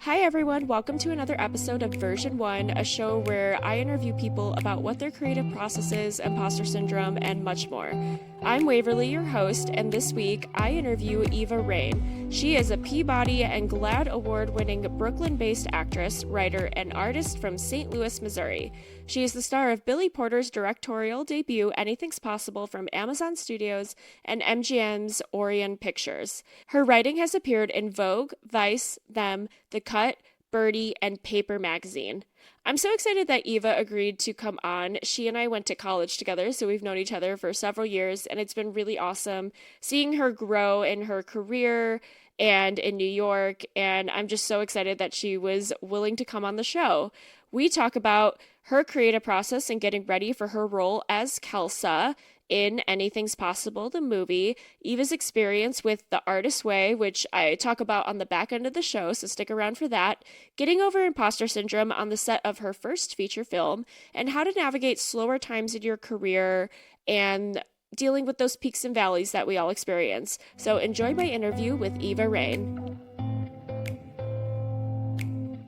Hi, everyone. Welcome to another episode of Version 1, a show where I interview people about what their creative process is, imposter syndrome, and much more. I'm Waverly, your host, and this week I interview Eva Reign. She is a Peabody and GLAAD award winning Brooklyn based actress, writer, and artist from St. Louis, Missouri. She is the star of Billy Porter's directorial debut, Anything's Possible, from Amazon Studios and MGM's Orion Pictures. Her writing has appeared in Vogue, Vice, Them, The Cut, Birdie, and Paper magazine. I'm so excited that Eva agreed to come on. She and I went to college together, so we've known each other for several years, and it's been really awesome seeing her grow in her career and in New York. And I'm just so excited that she was willing to come on the show. We talk about her creative process and getting ready for her role as Kelsa in Anything's Possible, the movie, Eva's experience with The Artist Way, which I talk about on the back end of the show, so stick around for that, getting over imposter syndrome on the set of her first feature film, and how to navigate slower times in your career and dealing with those peaks and valleys that we all experience. So enjoy my interview with Eva Reign.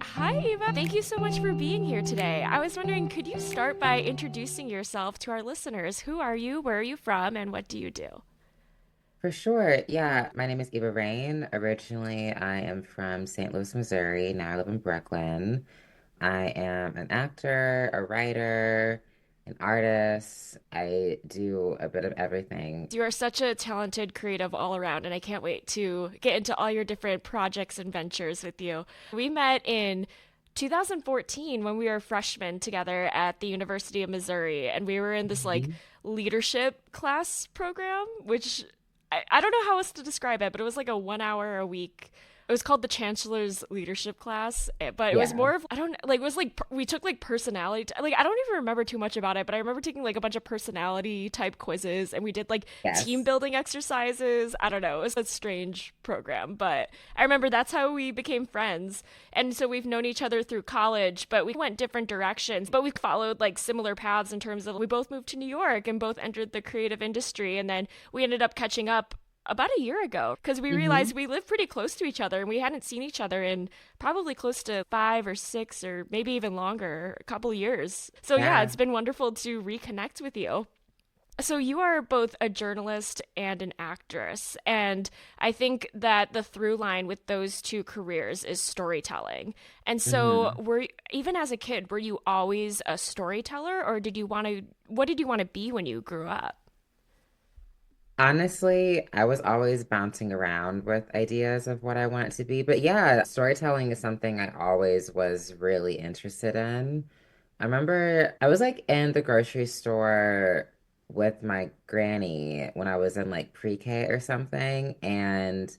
Hi, Eva. Thank you so much for being here today. I was wondering, could you start by introducing yourself to our listeners? Who are you? Where are you from? And what do you do? For sure. Yeah, my name is Eva Reign. Originally, I am from St. Louis, Missouri. Now I live in Brooklyn. I am an actor, a writer, an artist. I do a bit of everything. You are such a talented creative all around, and I can't wait to get into all your different projects and ventures with you. We met in 2014 when we were freshmen together at the University of Missouri, and we were in this Mhm. leadership class program, which I don't know how else to describe it, but it was like a 1 hour a week. It was called the Chancellor's Leadership Class, but it was Yeah. more of, I don't like, it was like we took like personality like I don't even remember too much about it, but I remember taking like a bunch of personality type quizzes, and we did like team Yes. building exercises. I don't know, it was a strange program, but I remember that's how we became friends. And so we've known each other through college, but we went different directions, but we followed like similar paths in terms of we both moved to New York and both entered the creative industry, and then we ended up catching up about a year ago because we realized Hmm. we lived pretty close to each other and we hadn't seen each other in probably close to 5 or 6 or maybe even longer, a couple years. So yeah, Yeah. it's been wonderful to reconnect with you. So you are both a journalist and an actress, and I think that the through line with those two careers is storytelling. And so Hmm. even as a kid, were you always a storyteller, or did you want to what did you want to be when you grew up? Honestly, I was always bouncing around with ideas of what I wanted to be. But yeah, storytelling is something I always was really interested in. I remember I was like in the grocery store with my granny when I was in like pre-K or something. And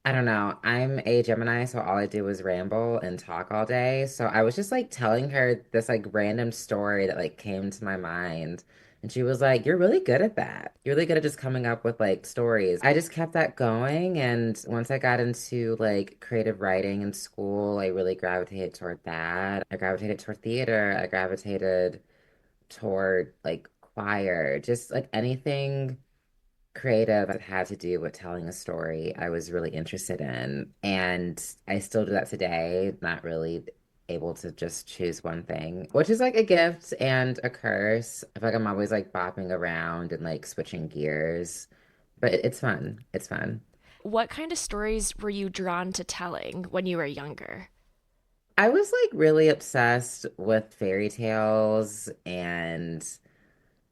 I don't know, I'm a Gemini, so all I do is ramble and talk all day. So I was just like telling her this like random story that like came to my mind. And she was like, "You're really good at that. You're really good at just coming up with like stories." I just kept that going. And once I got into like creative writing in school, I really gravitated toward that. I gravitated toward theater. I gravitated toward like choir, just like anything creative that had to do with telling a story I was really interested in. And I still do that today, not really able to just choose one thing, which is like a gift and a curse. I feel like I'm always like bopping around and like switching gears, but it's fun. It's fun. What kind of stories were you drawn to telling when you were younger? I was like really obsessed with fairy tales and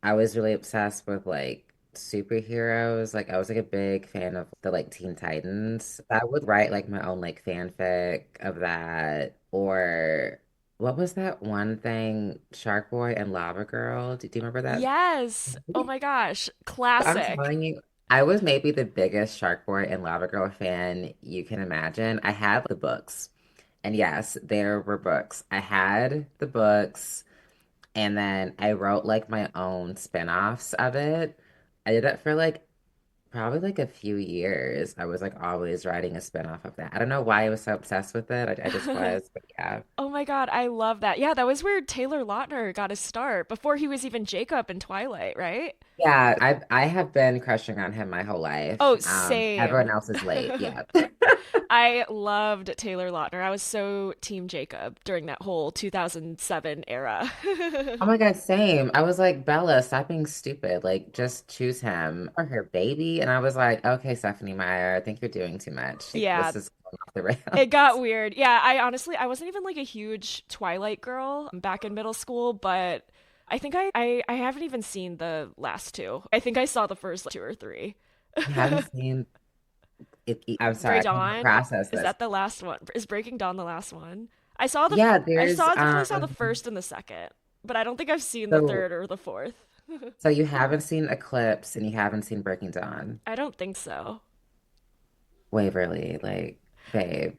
I was really obsessed with like superheroes. Like I was like a big fan of the like Teen Titans. I would write like my own like fanfic of that. Or what was that one thing? Shark Boy and Lava Girl. Do you remember that? Yes. Oh my gosh. I'm Classic. telling you, I was maybe the biggest Shark Boy and Lava Girl fan you can imagine. I had the books. And yes, there were books. I had the books. And then I wrote like my own spin-offs of it. I did that for like probably like a few years. I was like always writing a spinoff of that. I don't know why I was so obsessed with it. I just was, but yeah. Oh my God, I love that. Yeah, that was where Taylor Lautner got his start before he was even Jacob in Twilight, right? Yeah, I have been crushing on him my whole life. Oh, Everyone same. else is late. Yeah. I loved Taylor Lautner. I was so Team Jacob during that whole 2007 era. Oh my God, same. I was like, Bella, stop being stupid. Like, just choose him or her baby. And I was like, okay, Stephanie Meyer, I think you're doing too much. Like, Yeah, this is going off the it got rails. weird. Yeah, I honestly, I wasn't even like a huge Twilight girl back in middle school, but I think I haven't even seen the last two. I think I saw the first like, two or three. You haven't seen it. I'm sorry, Break I can't even Dawn, process is this. that the last one? Is Breaking Dawn the last one? Yeah, I there's saw definitely saw the first and the second, but I don't think I've seen the so third or the fourth. so you haven't seen Eclipse and you haven't seen Breaking Dawn. I don't think so. Waverly, like, babe,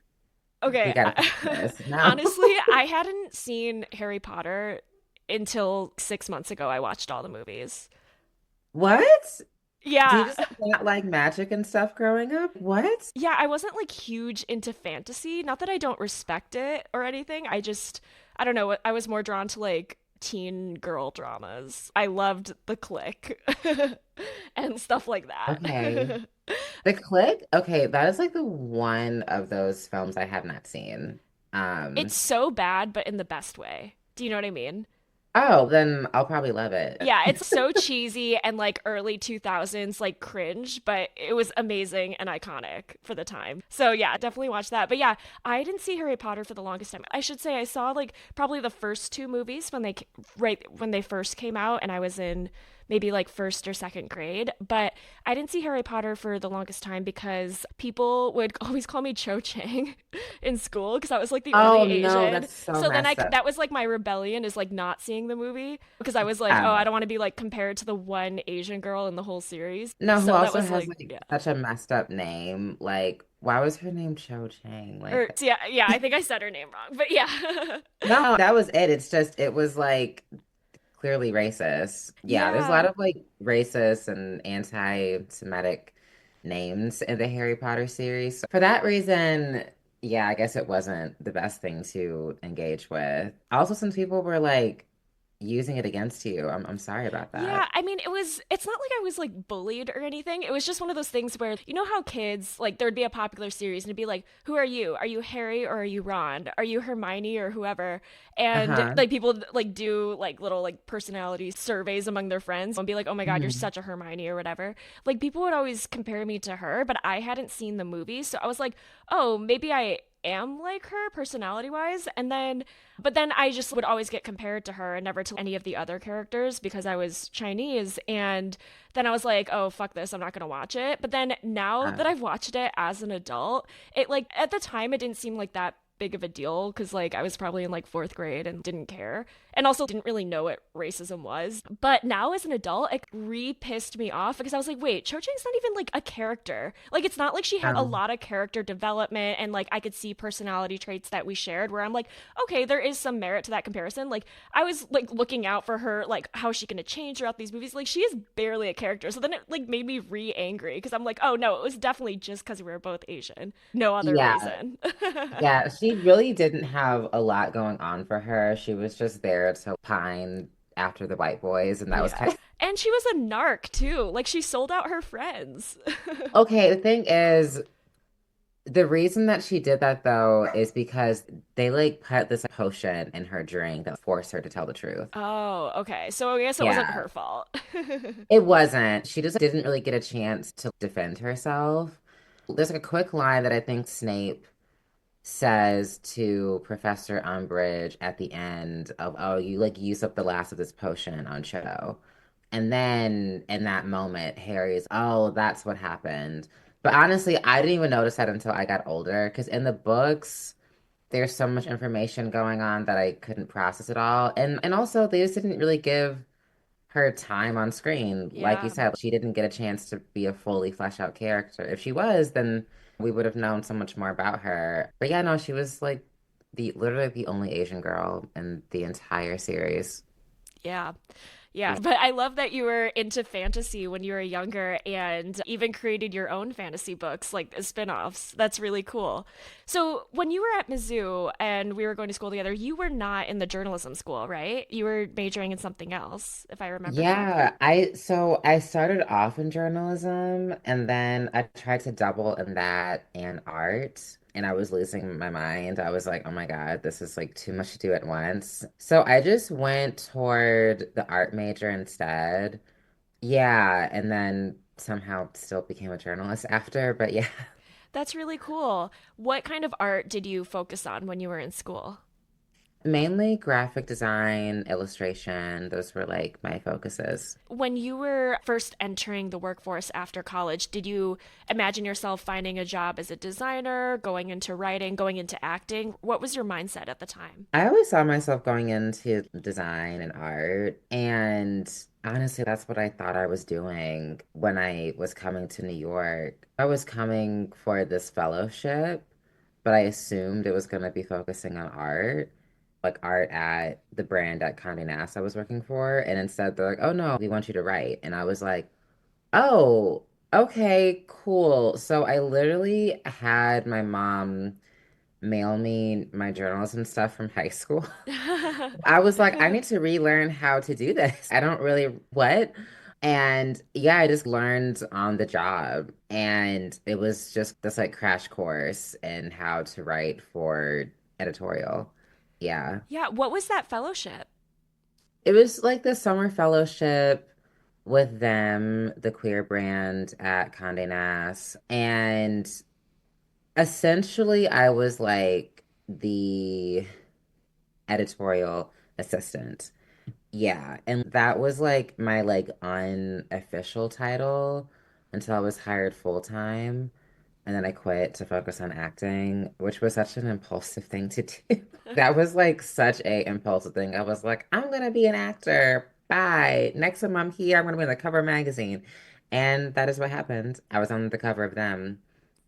we Okay, gotta fix this. No. honestly, I hadn't seen Harry Potter until 6 months ago. I watched all the movies. What? Do you Yeah, just not like magic and stuff growing up? What? yeah, I wasn't like huge into fantasy. Not that I don't respect it or anything. I don't know. I was more drawn to like teen girl dramas. I loved The Click and stuff like Okay. that. The Click? Okay, that is like the one of those films I have not seen. It's Um, so bad, but in the best way. Do you know what I mean? oh, then I'll probably love it. Yeah, it's so cheesy and like early 2000s, like cringe, but it was amazing and iconic for the time. So yeah, definitely watch that. But yeah, I didn't see Harry Potter for the longest time. I should say I saw like probably the first two movies when right when they first came out, and I was in maybe like first or second grade. But I didn't see Harry Potter for the longest time because people would always call me Cho Chang in school because I was like the only Oh no, Asian. that's so So then messed up. that was like my rebellion is like not seeing the movie because I was like, oh, I Oh. don't want to be like compared to the one Asian girl in the whole series. No, who So that also was has like, like yeah. such a messed up name? Like, why was her name Cho Chang? Or Like, so yeah, yeah, I think I said her name wrong, but yeah. no, that was it. It's just it was like clearly racist. Yeah, there's a lot Yeah. of like racist and anti-Semitic names in the Harry Potter series. So for that reason, yeah, I guess it wasn't the best thing to engage with. Also, since people were like using it against you, I'm sorry about Yeah, that. I mean, it's not like I was like bullied or anything. It was just one of those things where, you know how kids, like, there'd be a popular series and it'd be like, who are you? Are you Harry or are you Ron? Are you Hermione or whoever? And Uh-huh. like people like do like little like personality surveys among their friends and be like, oh my God, you're Mhm. such a Hermione or whatever. Like people would always compare me to her, but I hadn't seen the movie. So I was like, oh, maybe I am like her personality wise. But then I just would always get compared to her and never to any of the other characters because I was Chinese. And then I was like, oh, fuck this. I'm not going to watch it. But then now that Uh, I've watched it as an adult, it like at the time, it didn't seem like that big of a deal because like I was probably in like fourth grade and didn't care and also didn't really know what racism was. But now as an adult, it re-pissed me off because I was like, wait, Cho Chang's not even like a character. Like it's not like she had a no. lot of character development and like I could see personality traits that we shared where I'm like, okay, there is some merit to that comparison. Like I was like looking out for her, like how is she gonna change throughout these movies? Like she is barely a character. So then it like made me re-angry because I'm like, oh no, it was definitely just because we were both Asian. No other Yeah. reason. Yeah, she really didn't have a lot going on for her. She was just there to pine after the white boys, and that was Yeah. kind of And she was a narc too. Like she sold out her friends. okay. The thing is, the reason that she did that though is because they like put this potion in her drink that forced her to tell the truth. Oh, okay. So I guess it wasn't Yeah, her fault. it wasn't. She just didn't really get a chance to defend herself. There's like a quick line that I think Snape says to Professor Umbridge at the end of, oh, you like use up the last of this potion on Cho. And then in that moment, Harry's, oh, that's what happened. But honestly, I didn't even notice that until I got older because in the books, there's so much information going on that I couldn't process it all. And also they just didn't really give her time on screen. Like you Yeah. said, she didn't get a chance to be a fully fleshed out character. If she was, then we would have known so much more about her. But yeah, no, she was like the literally the only Asian girl in the entire series. Yeah. Yeah, but I love that you were into fantasy when you were younger and even created your own fantasy books, like the spin-offs. That's really cool. So, when you were at Mizzou and we were going to school together, you were not in the journalism school, right? You were majoring in something else, if I remember Yeah, correctly. I started off in journalism and then I tried to double in that and art and I was losing my mind. I was like, "Oh my God, this is like too much to do at once." So I just went toward the art major instead. Yeah, and then somehow still became a journalist after, but yeah. That's really cool. What kind of art did you focus on when you were in school? Mainly graphic design, illustration, those were like my focuses. When you were first entering the workforce after college, did you imagine yourself finding a job as a designer, going into writing, going into acting? What was your mindset at the time? I always saw myself going into design and art, and honestly, that's what I thought I was doing when I was coming to New York. I was coming for this fellowship, but I assumed it was going to be focusing on art, like art at the brand at Condé Nast I was working for, and instead they're like, "Oh no, we want you to write." And I was like, "Oh, okay, cool." So I literally had my mom mail me my journals and stuff from high school. I was like, I need to relearn how to do this. I don't really what? And yeah, I just learned on the job. And it was just this like crash course in how to write for editorial. Yeah. Yeah, what was that fellowship? It was like the summer fellowship with them, the queer brand at Condé Nast. And essentially, I was like the editorial assistant. Yeah, and that was like my like unofficial title until I was hired full time. And then I quit to focus on acting, which was such an impulsive thing to do. That was like such a impulsive thing. I was like, I'm gonna be an actor. Bye. Next time I'm here, I'm gonna be on the cover of a magazine. And that is what happened. I was on the cover of them.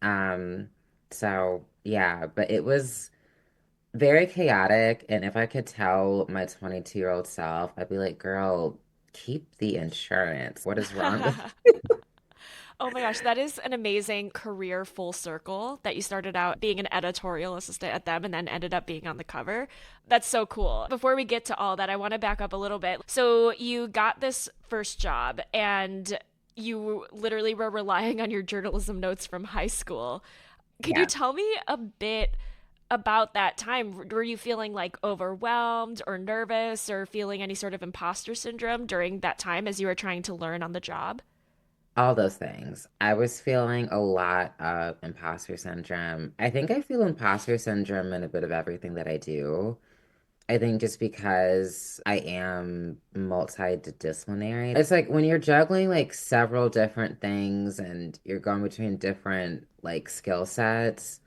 Um, so yeah, but it was very chaotic. And if I could tell my 22-year-old self, I'd be like, girl, keep the insurance. What is wrong with Oh my gosh, that is an amazing career full circle that you started out being an editorial assistant at them and then ended up being on the cover. That's so cool. Before we get to all that, I want to back up a little bit. So, you got this first job and you literally were relying on your journalism notes from high school. Could you yeah, tell me a bit about that time? Were you feeling like overwhelmed or nervous or feeling any sort of imposter syndrome during that time as you were trying to learn on the job? all those things. I was feeling a lot of imposter syndrome. I think I feel imposter syndrome in a bit of everything that I do. I think just because I am multidisciplinary, it's like when you're juggling like several different things and you're going between different like skill sets.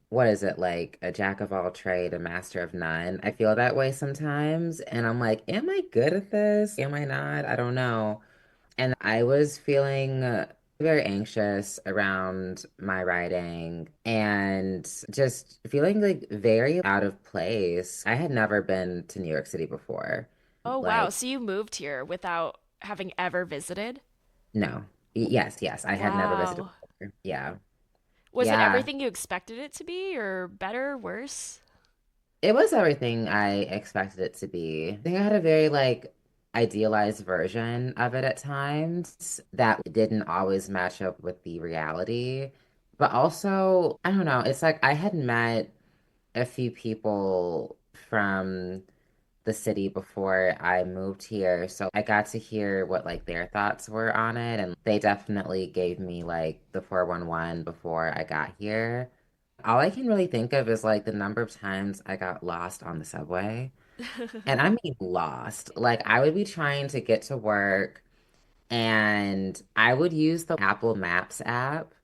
What is it like a jack of all trade, a master of none? I feel that way sometimes, and I'm like, am I good at this? Am I not? I don't know. And I was feeling very anxious around my writing and just feeling like very out of place. I had never been to New York City before. Oh, wow. Like, So you moved here without having ever visited? no. Yes, yes, I had never visited Wow. before. Yeah. Was it Yeah. everything you expected it to be, or better, worse? It was everything I expected it to be. I think I had a very like idealized version of it at times that didn't always match up with the reality. But also, I don't know, it's like I had met a few people from the city before I moved here, so I got to hear what like their thoughts were on it, and they definitely gave me like the 411 before I got here. All I can really think of is like the number of times I got lost on the subway. And I mean lost. Like I would be trying to get to work and I would use the Apple Maps app,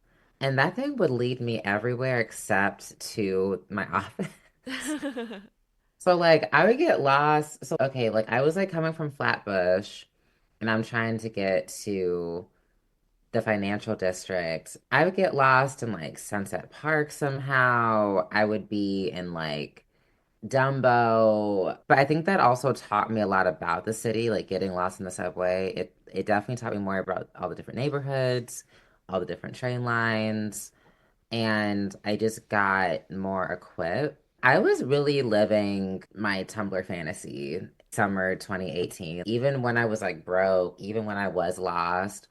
and that thing would lead me everywhere except to my office. So like I would get lost. So okay, like I was like coming from Flatbush and I'm trying to get to the financial district. I would get lost in like Sunset Park somehow. I would be in like Dumbo. But I think that also taught me a lot about the city, like getting lost in the subway. It definitely taught me more about all the different neighborhoods, all the different train lines, and I just got more equipped. I was really living my Tumblr fantasy summer 2018. Even when I was like broke, even when I was lost,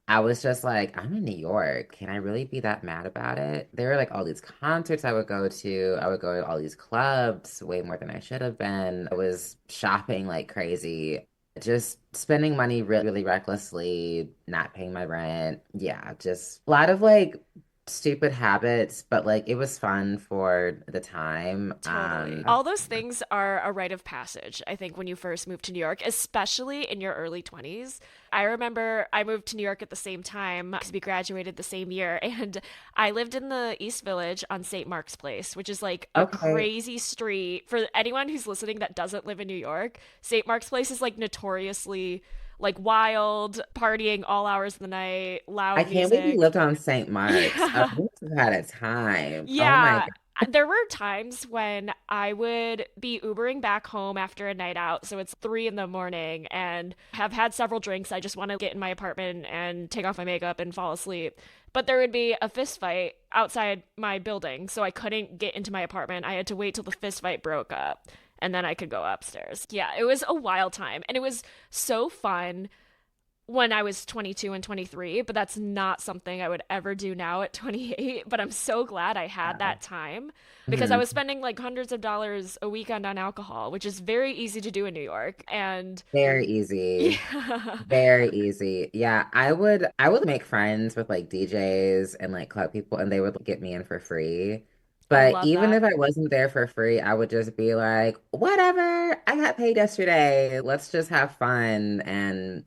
I was just like, I'm in New York. Can I really be that mad about it? There were like all these concerts I would go to. I would go to all these clubs way more than I should have been. I was shopping like crazy, just spending money really recklessly, not paying my rent. Yeah, just a lot of like stupid habits, but like it was fun for the time. Totally. All those things are a rite of passage, I think, when you first move to New York, especially in your early 20s. I remember I moved to New York at the same time because we graduated the same year, and I lived in the East Village on St. Mark's Place, which is like a Okay. crazy street. For anyone who's listening that doesn't live in New York, St. Mark's Place is like notoriously like wild, partying all hours of the night, I loud can't believe you music. lived on St. Mark's. Oh, Yeah. you must have had a time. Oh my Yeah, there were times when I would be Ubering back home after a night out. So it's 3 in the morning and have had several drinks. I just want to get in my apartment and take off my makeup and fall asleep. But there would be a fist fight outside my building. So I couldn't get into my apartment. I had to wait till the fist fight broke up and then I could go upstairs. Yeah, it was a wild time. And it was so fun when I was 22 and 23, but that's not something I would ever do now at 28. But I'm so glad I had God. that time because I Mhm. was spending like hundreds of dollars a weekend on alcohol, which is very easy to do in New York. And Very easy. yeah, Very easy. Yeah, I would make friends with like DJs and like club people and they would get me in for free. I But love even that. if I wasn't there for free, I would just be like, whatever, I got paid yesterday. Let's just have fun. And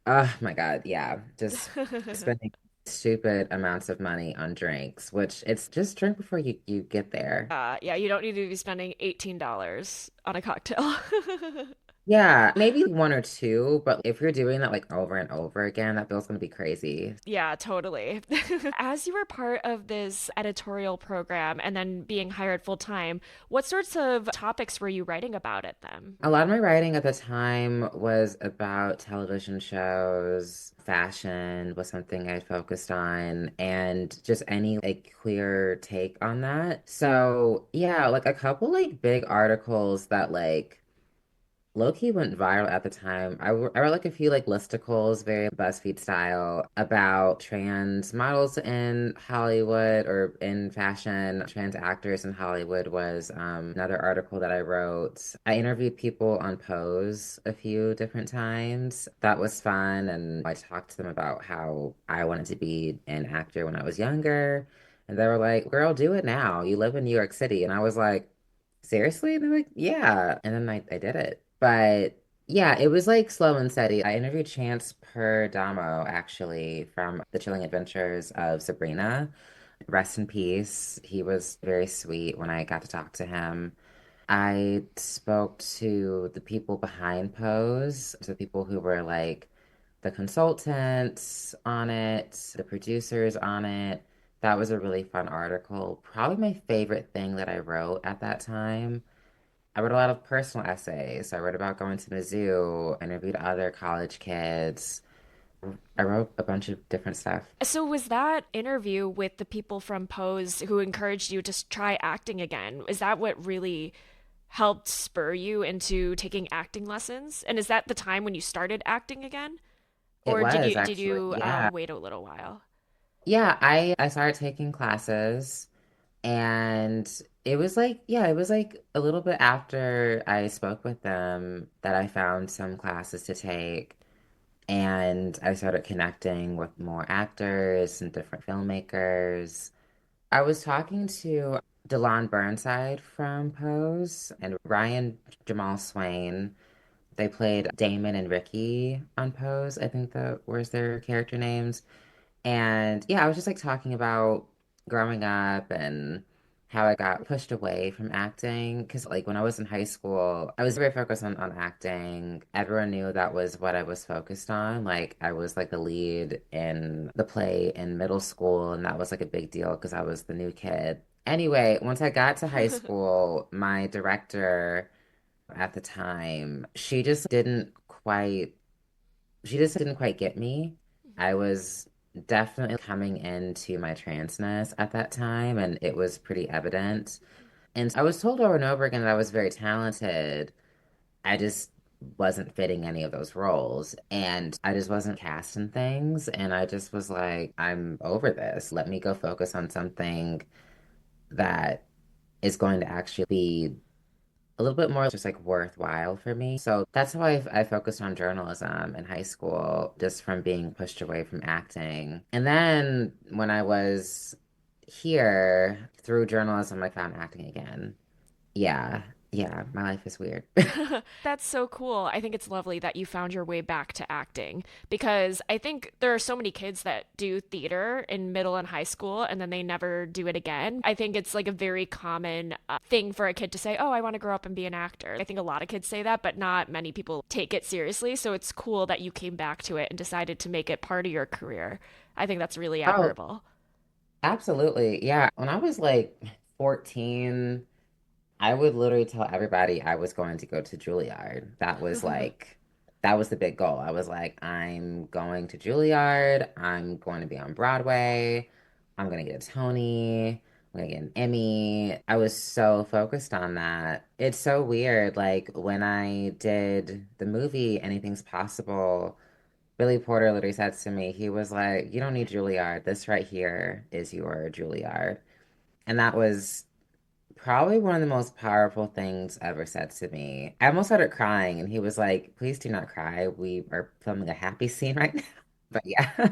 oh my God, yeah, just spending stupid amounts of money on drinks, which it's just drink before you get there. Yeah, you don't need to be spending $18 on a cocktail. Yeah, maybe one or two, but if you're doing that like over and over again, that bill's gonna be crazy. Yeah, totally. As you were part of this editorial program and then being hired full time, what sorts of topics were you writing about at them? A lot of my writing at the time was about television shows, fashion was something I focused on, and just any like queer take on that. So yeah, like a couple like big articles that like low-key went viral at the time. I wrote like a few like listicles, very BuzzFeed style, about trans models in Hollywood or in fashion. Trans actors in Hollywood was another article that I wrote. I interviewed people on Pose a few different times. That was fun, and I talked to them about how I wanted to be an actor when I was younger. And they were like, "Girl, do it now. You live in New York City." And I was like, seriously? And they're like, yeah. And then I did it. But yeah, it was like slow and steady. I interviewed Chance Perdomo actually from The Chilling Adventures of Sabrina. Rest in peace. He was very sweet when I got to talk to him. I spoke to the people behind Pose, to the people who were like the consultants on it, the producers on it. That was a really fun article. Probably my favorite thing that I wrote at that time. I wrote a lot of personal essays. I wrote about going to Mizzou, interviewed other college kids. I wrote a bunch of different stuff. So, was that interview with the people from Pose who encouraged you to try acting again? Is that what really helped spur you into taking acting lessons? And is that the time when you started acting again? It Or did was you actually, yeah. wait a little while? Yeah, I started taking classes and it was like, yeah, it was like a little bit after I spoke with them that I found some classes to take. And I started connecting with more actors and different filmmakers. I was talking to Delon Burnside from Pose and Ryan Jamal Swain. They played Damon and Ricky on Pose. I think that was their character names. And yeah, I was just like talking about growing up and how I got pushed away from acting. Because like when I was in high school, I was very focused on acting. Everyone knew that was what I was focused on. Like I was like the lead in the play in middle school, and that was like a big deal because I was the new kid. Anyway, once I got to high school, my director at the time, she just didn't quite get me. I was definitely coming into my transness at that time, and it was pretty evident. And I was told over and over again that I was very talented. I just wasn't fitting any of those roles, and I just wasn't cast in things. And I just was like, I'm over this. Let me go focus on something that is going to actually be a little bit more just like worthwhile for me. So that's how I focused on journalism in high school, just from being pushed away from acting. And then when I was here through journalism, I found acting again. Yeah, yeah, my life is weird. That's so cool. I think it's lovely that you found your way back to acting because I think there are so many kids that do theater in middle and high school and then they never do it again. I think it's like a very common thing for a kid to say, "Oh, I want to grow up and be an actor." I think a lot of kids say that, but not many people take it seriously. So it's cool that you came back to it and decided to make it part of your career. I think that's really Oh, admirable. absolutely. Yeah. When I was like 14, I would literally tell everybody I was going to go to Juilliard. That was the big goal. I was like, I'm going to Juilliard. I'm going to be on Broadway. I'm going to get a Tony. I'm going to get an Emmy. I was so focused on that. It's so weird. Like when I did the movie Anything's Possible, Billy Porter literally said to me, he was like, You don't need Juilliard. This right here is your Juilliard. And that was probably one of the most powerful things ever said to me. I almost started crying, and he was like, Please do not cry. We are filming a happy scene right now. But yeah.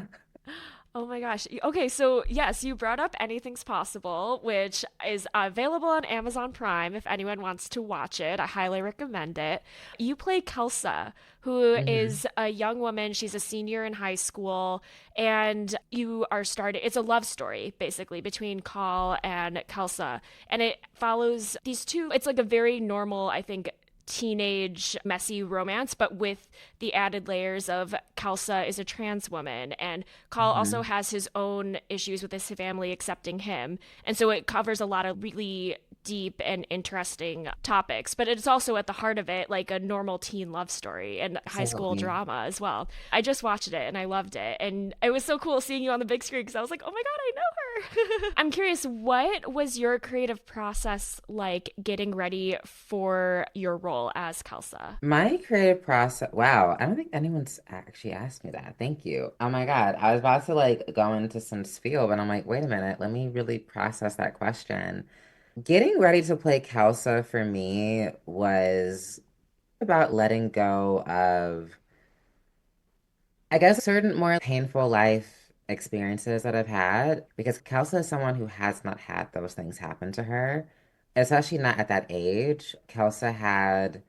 Oh my gosh. Okay, so yes, you brought up Anything's Possible, which is available on Amazon Prime if anyone wants to watch it. I highly recommend it. You play Kelsa, who hmm is a young woman. She's a senior in high school, and you are starting. It's a love story, basically, between Call and Kelsa. And it follows these two. It's like a very normal, I think, teenage messy romance, but with the added layers of Kalsa is a trans woman and Call also hmm has his own issues with his family accepting him. And so it covers a lot of really deep and interesting topics, but it's also at the heart of it like a normal teen love story and high school Absolutely. drama as well. I just watched it and I loved it. And it was so cool seeing you on the big screen because I was like, oh my God, I know her. I'm curious, what was your creative process like getting ready for your role as Kelsa? My creative process, wow, I don't think anyone's actually asked me that. Thank you. Oh my God. I was about to like go into some spiel, but I'm like, wait a minute, let me really process that question. Getting ready to play Kelsa for me was about letting go of I guess certain more painful life experiences that I've had, because Kelsey is someone who has not had those things happen to her, especially not at that age. Kelsey had,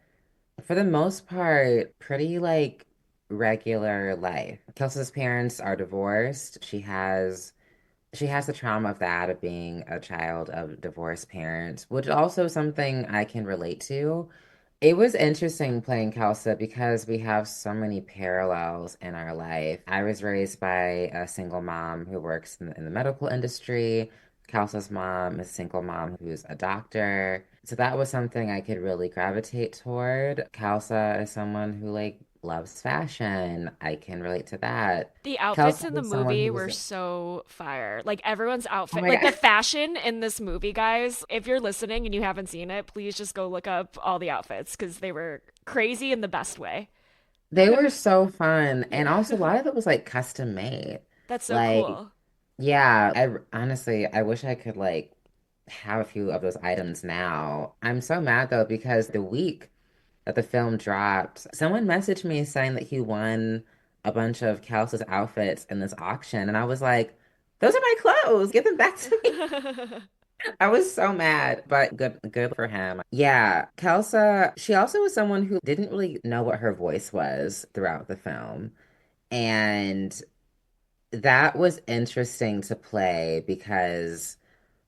for the most part, pretty like regular life. Kelsey's parents are divorced. She has the trauma of that, of being a child of divorced parents, which also something I can relate to. It was interesting playing Kelsa because we have so many parallels in our life. I was raised by a single mom who works in the medical industry. Kelsa's mom is a single mom who's a doctor. So that was something I could really gravitate toward. Kelsa is someone who like loves fashion. I can relate to that. The outfits Kelsa in the is someone movie who were was, so fire. Like everyone's oh outfit, my like the God. fashion in this movie, guys. If you're listening and you haven't seen it, please just go look up all the outfits because they were crazy in the best way. They were so fun. And Yeah. also, a lot of it was like custom made. That's so Like, cool. yeah, honestly, I wish I could like have a few of those items now. I'm so mad though, because the week that the film dropped, someone messaged me saying that he won a bunch of Kelsey's outfits in this auction. And I was like, those are my clothes. Give them back to me. I was so mad, but good for him. Yeah, Kelsa, she also was someone who didn't really know what her voice was throughout the film. And that was interesting to play because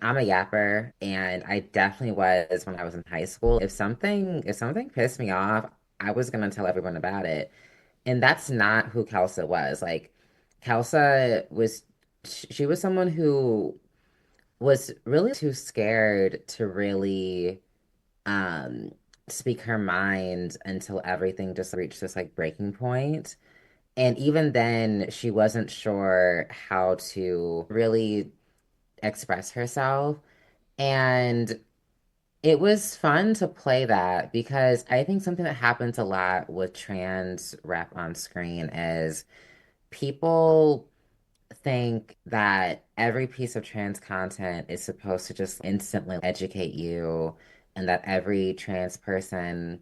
I'm a yapper and I definitely was when I was in high school. If something pissed me off, I was gonna tell everyone about it. And that's not who Kelsa was. Like Kelsa was she was someone who was really too scared to really um speak her mind until everything just reached this like breaking point. And even then, she wasn't sure how to really express herself. And it was fun to play that because I think something that happens a lot with trans rep on screen is people think that every piece of trans content is supposed to just instantly educate you, and that every trans person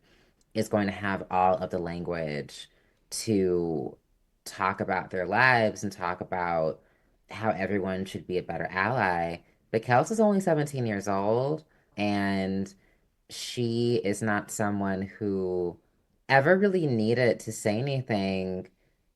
is going to have all of the language to talk about their lives and talk about how everyone should be a better ally. But Kels is only 17 years old, and she is not someone who ever really needed to say anything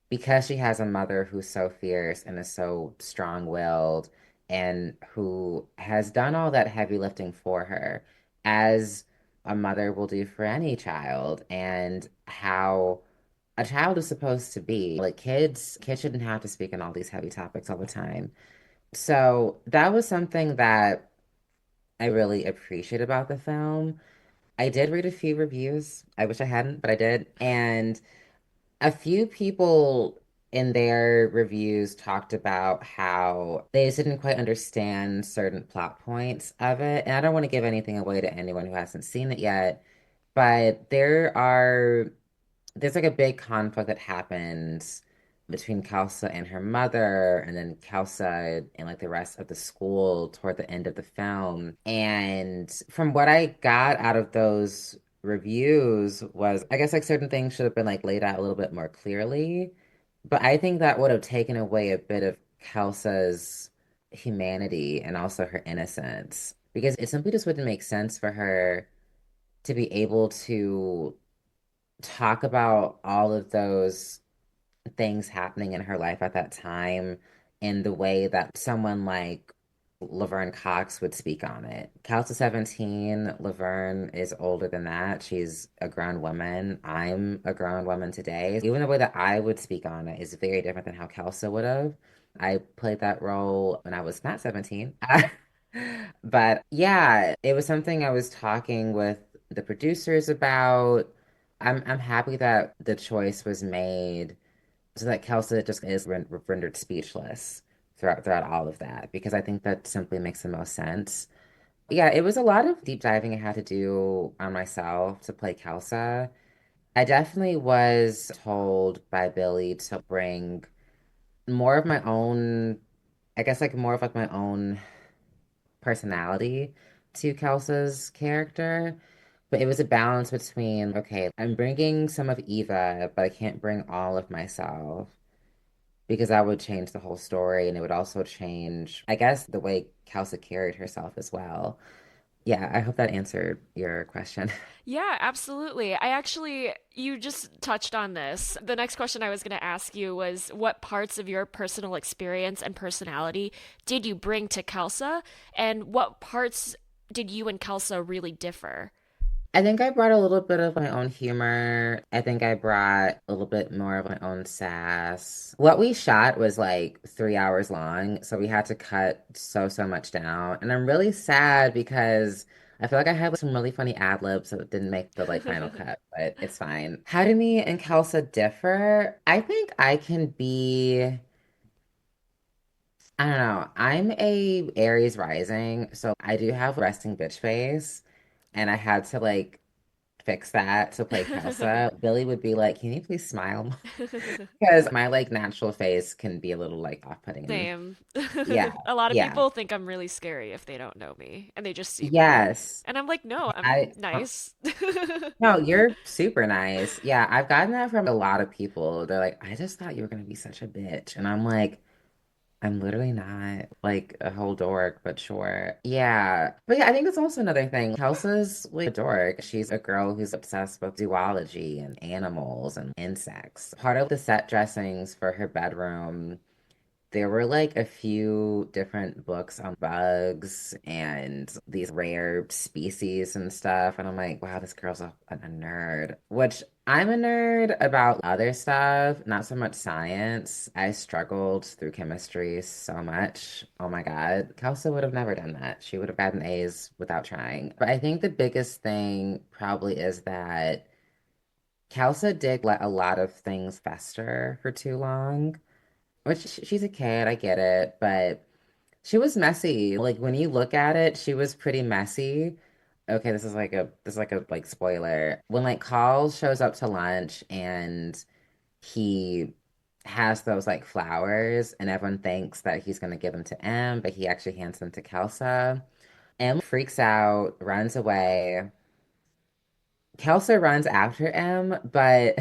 because she has a mother who's so fierce and is so strong-willed and who has done all that heavy lifting for her, as a mother will do for any child, and how a child is supposed to be. Like kids shouldn't have to speak on all these heavy topics all the time. So that was something that I really appreciate about the film. I did read a few reviews. I wish I hadn't, but I did. And a few people in their reviews talked about how they just didn't quite understand certain plot points of it. And I don't want to give anything away to anyone who hasn't seen it yet, but there's like a big conflict that happens between Kelsa and her mother, and then Kelsa and like the rest of the school toward the end of the film. And from what I got out of those reviews was, I guess like certain things should have been like laid out a little bit more clearly. But I think that would have taken away a bit of Kelsa's humanity and also her innocence, because it simply just wouldn't make sense for her to be able to talk about all of those things happening in her life at that time in the way that someone like Laverne Cox would speak on it. Cal's 17, Laverne is older than that. She's a grown woman. I'm a grown woman today. Even the way that I would speak on it is very different than how Kelsa would have. I played that role when I was not 17. But yeah, it was something I was talking with the producers about. I'm happy that the choice was made so that Kelsa just is rendered speechless throughout all of that, because I think that simply makes the most sense. Yeah, it was a lot of deep diving I had to do on myself to play Kelsa. I definitely was told by Billy to bring more of my own, I guess like more of like my own personality to Kelsa's character. But it was a balance between, okay, I'm bringing some of Eva, but I can't bring all of myself, because that would change the whole story, and it would also change, I guess, the way Kelsa carried herself as well. Yeah, I hope that answered your question. Yeah, absolutely. You just touched on this. The next question I was going to ask you was what parts of your personal experience and personality did you bring to Kelsa, and what parts did you and Kelsa really differ? I think I brought a little bit of my own humor. I think I brought a little bit more of my own sass. What we shot was like 3 hours long, so we had to cut so much down. And I'm really sad because I feel like I had like, some really funny ad libs that didn't make the like final cut, but it's fine. How do me and Kelsa differ? I think I can be, I don't know. I'm a Aries rising, so I do have resting bitch face, and I had to like fix that to play Kelsa. Billy would be like, "Can you please smile more?" Because my like natural face can be a little like off-putting. Same. Yeah, A lot of yeah, people think I'm really scary if they don't know me and they just see me. yes. And I'm like, no, I'm I nice. No, you're super nice. Yeah, I've gotten that from a lot of people. They're like, "I just thought you were gonna be such a bitch," and I'm like, I'm literally not like a whole dork, but sure. Yeah. But yeah, I think that's also another thing. Kelsa's like a dork. She's a girl who's obsessed with zoology and animals and insects. Part of the set dressings for her bedroom There were like a few different books on bugs and these rare species and stuff. And I'm like, wow, this girl's a nerd, which I'm a nerd about other stuff, not so much science. I struggled through chemistry so much. Oh my God. Kelsa would have never done that. She would have gotten A's without trying. But I think the biggest thing probably is that Kelsa did let a lot of things fester for too long. Which she's a kid, I get it, but she was messy. Like when you look at it, she was pretty messy. Okay, this is like a like spoiler. When like Carl shows up to lunch and he has those like flowers and everyone thinks that he's gonna give them to M, but he actually hands them to Kelsa. M freaks out, runs away. Kelsa runs after M, but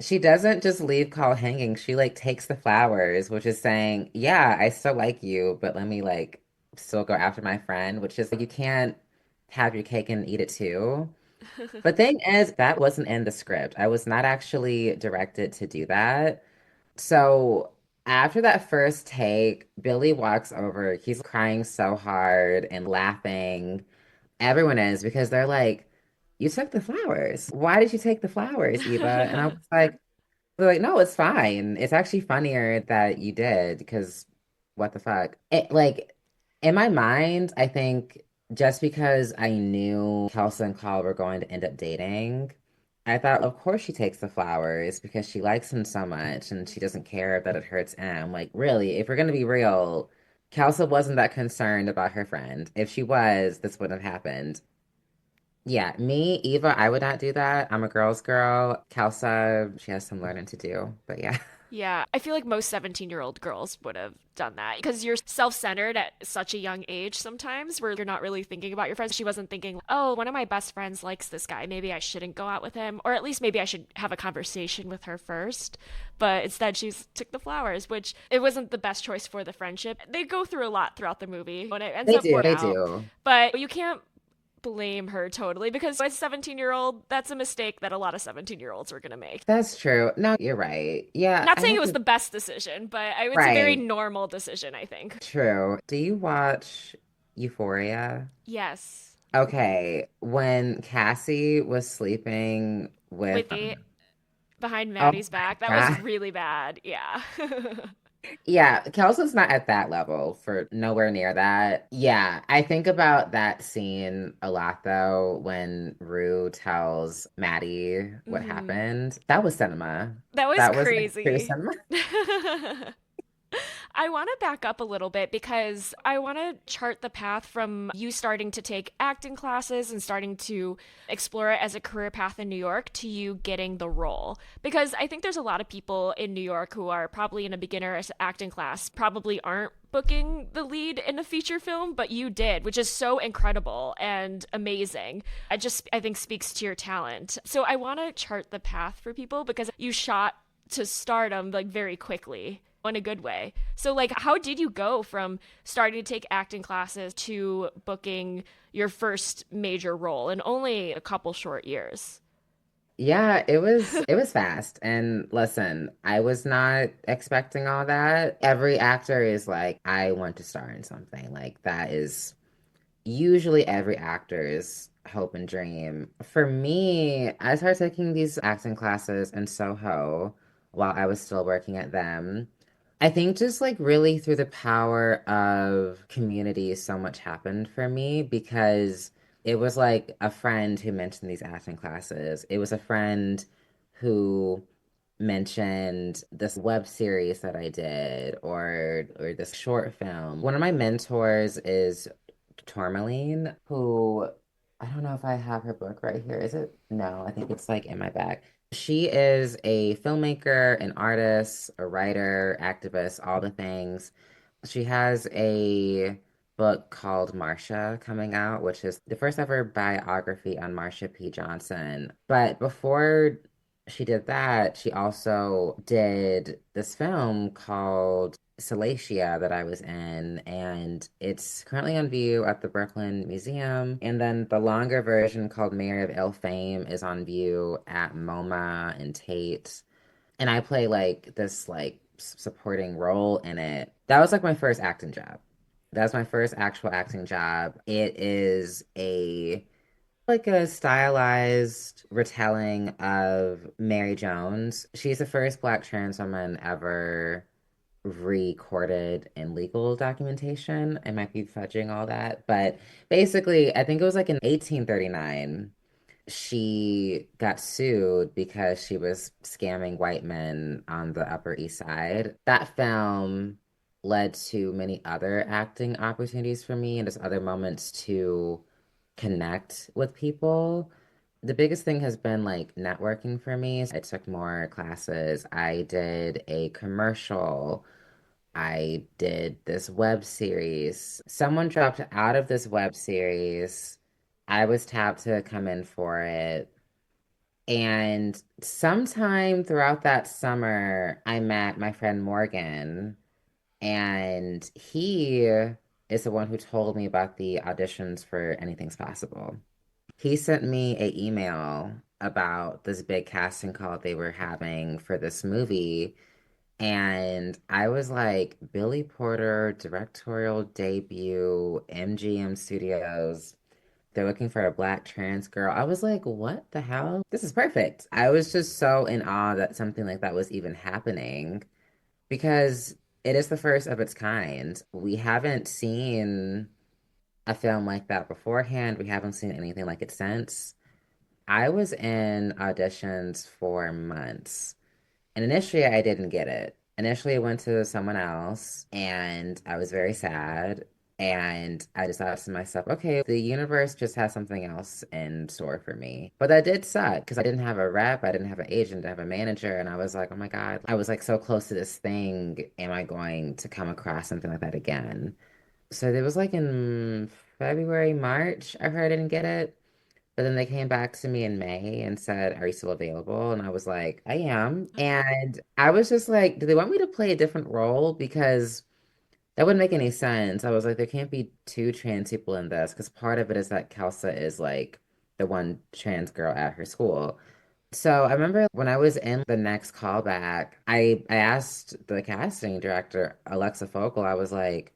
she doesn't just leave Call hanging. She like takes the flowers, which is saying, yeah, I still like you, but let me like still go after my friend, which is like you can't have your cake and eat it too. But thing is, that wasn't in the script. I was not actually directed to do that. So after that first take, Billy walks over. He's crying so hard and laughing. Everyone is because they're like, you took the flowers. Why did you take the flowers, Eva? And I was like, they're like, no, it's fine. It's actually funnier that you did because what the fuck? It like in my mind, I think just because I knew Kelsa and Carl were going to end up dating, I thought, of course she takes the flowers because she likes him so much and she doesn't care that it hurts him. Like, really, if we're gonna be real, Kelsa wasn't that concerned about her friend. If she was, this wouldn't have happened. Yeah, me, Eva, I would not do that. I'm a girl's girl. Kelsa, she has some learning to do, but yeah. Yeah, I feel like most 17-year-old girls would have done that because you're self centered at such a young age sometimes where you're not really thinking about your friends. She wasn't thinking, oh, one of my best friends likes this guy. Maybe I shouldn't go out with him, or at least maybe I should have a conversation with her first. But instead, she took the flowers, which it wasn't the best choice for the friendship. They go through a lot throughout the movie when it ends They up do, working they out. do. But you can't blame her totally because as a 17-year-old, that's a mistake that a lot of 17-year-olds are going to make. That's true. No, you're right. Yeah, Not I saying it have was to, the best decision, but it's a very right. normal decision, I think. True. Do you watch Euphoria? Yes. Okay, when Cassie was sleeping with, With the behind oh Maddie's back, that my was God. really bad. Yeah. Yeah, Kelso's not at that level for nowhere near that. Yeah, I think about that scene a lot though when Rue tells Maddie what Hmm. happened. That was cinema. That was That was like true crazy. cinema. I want to back up a little bit because I want to chart the path from you starting to take acting classes and starting to explore it as a career path in New York to you getting the role. Because I think there's a lot of people in New York who are probably in a beginner acting class, probably aren't booking the lead in a feature film, but you did, which is so incredible and amazing. I think speaks to your talent. So I want to chart the path for people because you shot to stardom like very quickly in a good way. So like how did you go from starting to take acting classes to booking your first major role in only a couple short years? Yeah, it was fast. And listen, I was not expecting all that. Every actor is like, I want to star in something. Like that is usually every actor's hope and dream. For me, I started taking these acting classes in Soho while I was still working at them. I think just like really through the power of community, so much happened for me because it was like a friend who mentioned these acting classes. It was a friend who mentioned this web series that I did or this short film. One of my mentors is Tourmaline, who I don't know if I have her book right here. Is it? No, I think it's like in my bag. She is a filmmaker, an artist, a writer, activist, all the things. She has a book called Marsha coming out, which is the first ever biography on Marsha P. Johnson. But before she did that, she also did this film called Salacia that I was in, and it's currently on view at the Brooklyn Museum. And then the longer version called Mary of Ill Fame is on view at MoMA and Tate. And I play like this like supporting role in it. That was like my first acting job. That was my first actual acting job. It is a like a stylized retelling of Mary Jones. She's the first Black trans woman ever recorded in legal documentation. I might be fudging all that, but basically, I think it was like in 1839 she got sued because she was scamming white men on the Upper East Side. That film led to many other acting opportunities for me and just other moments to connect with people. The biggest thing has been like networking for me. I took more classes. I did a commercial. I did this web series. Someone dropped out of this web series. I was tapped to come in for it. And sometime throughout that summer, I met my friend Morgan, and he is the one who told me about the auditions for Anything's Possible. He sent me an email about this big casting call they were having for this movie. And I was like, Billy Porter, directorial debut, MGM Studios. They're looking for a Black trans girl. I was like, what the hell? This is perfect. I was just so in awe that something like that was even happening because it is the first of its kind. We haven't seen a film like that beforehand. We haven't seen anything like it since. I was in auditions for months. And initially, I didn't get it. Initially, I went to someone else and I was very sad. And I just thought to myself, okay, the universe just has something else in store for me. But that did suck because I didn't have a rep, I didn't have an agent, I have a manager. And I was like, oh my God, I was like so close to this thing. Am I going to come across something like that again? So it was like in February, March, I heard I didn't get it. But then they came back to me in May and said, are you still available? And I was like, I am. And I was just like, do they want me to play a different role? Because that wouldn't make any sense. I was like, there can't be two trans people in this because part of it is that Kelsa is like the one trans girl at her school. So I remember when I was in the next callback, I asked the casting director, Alexa Focal, I was like,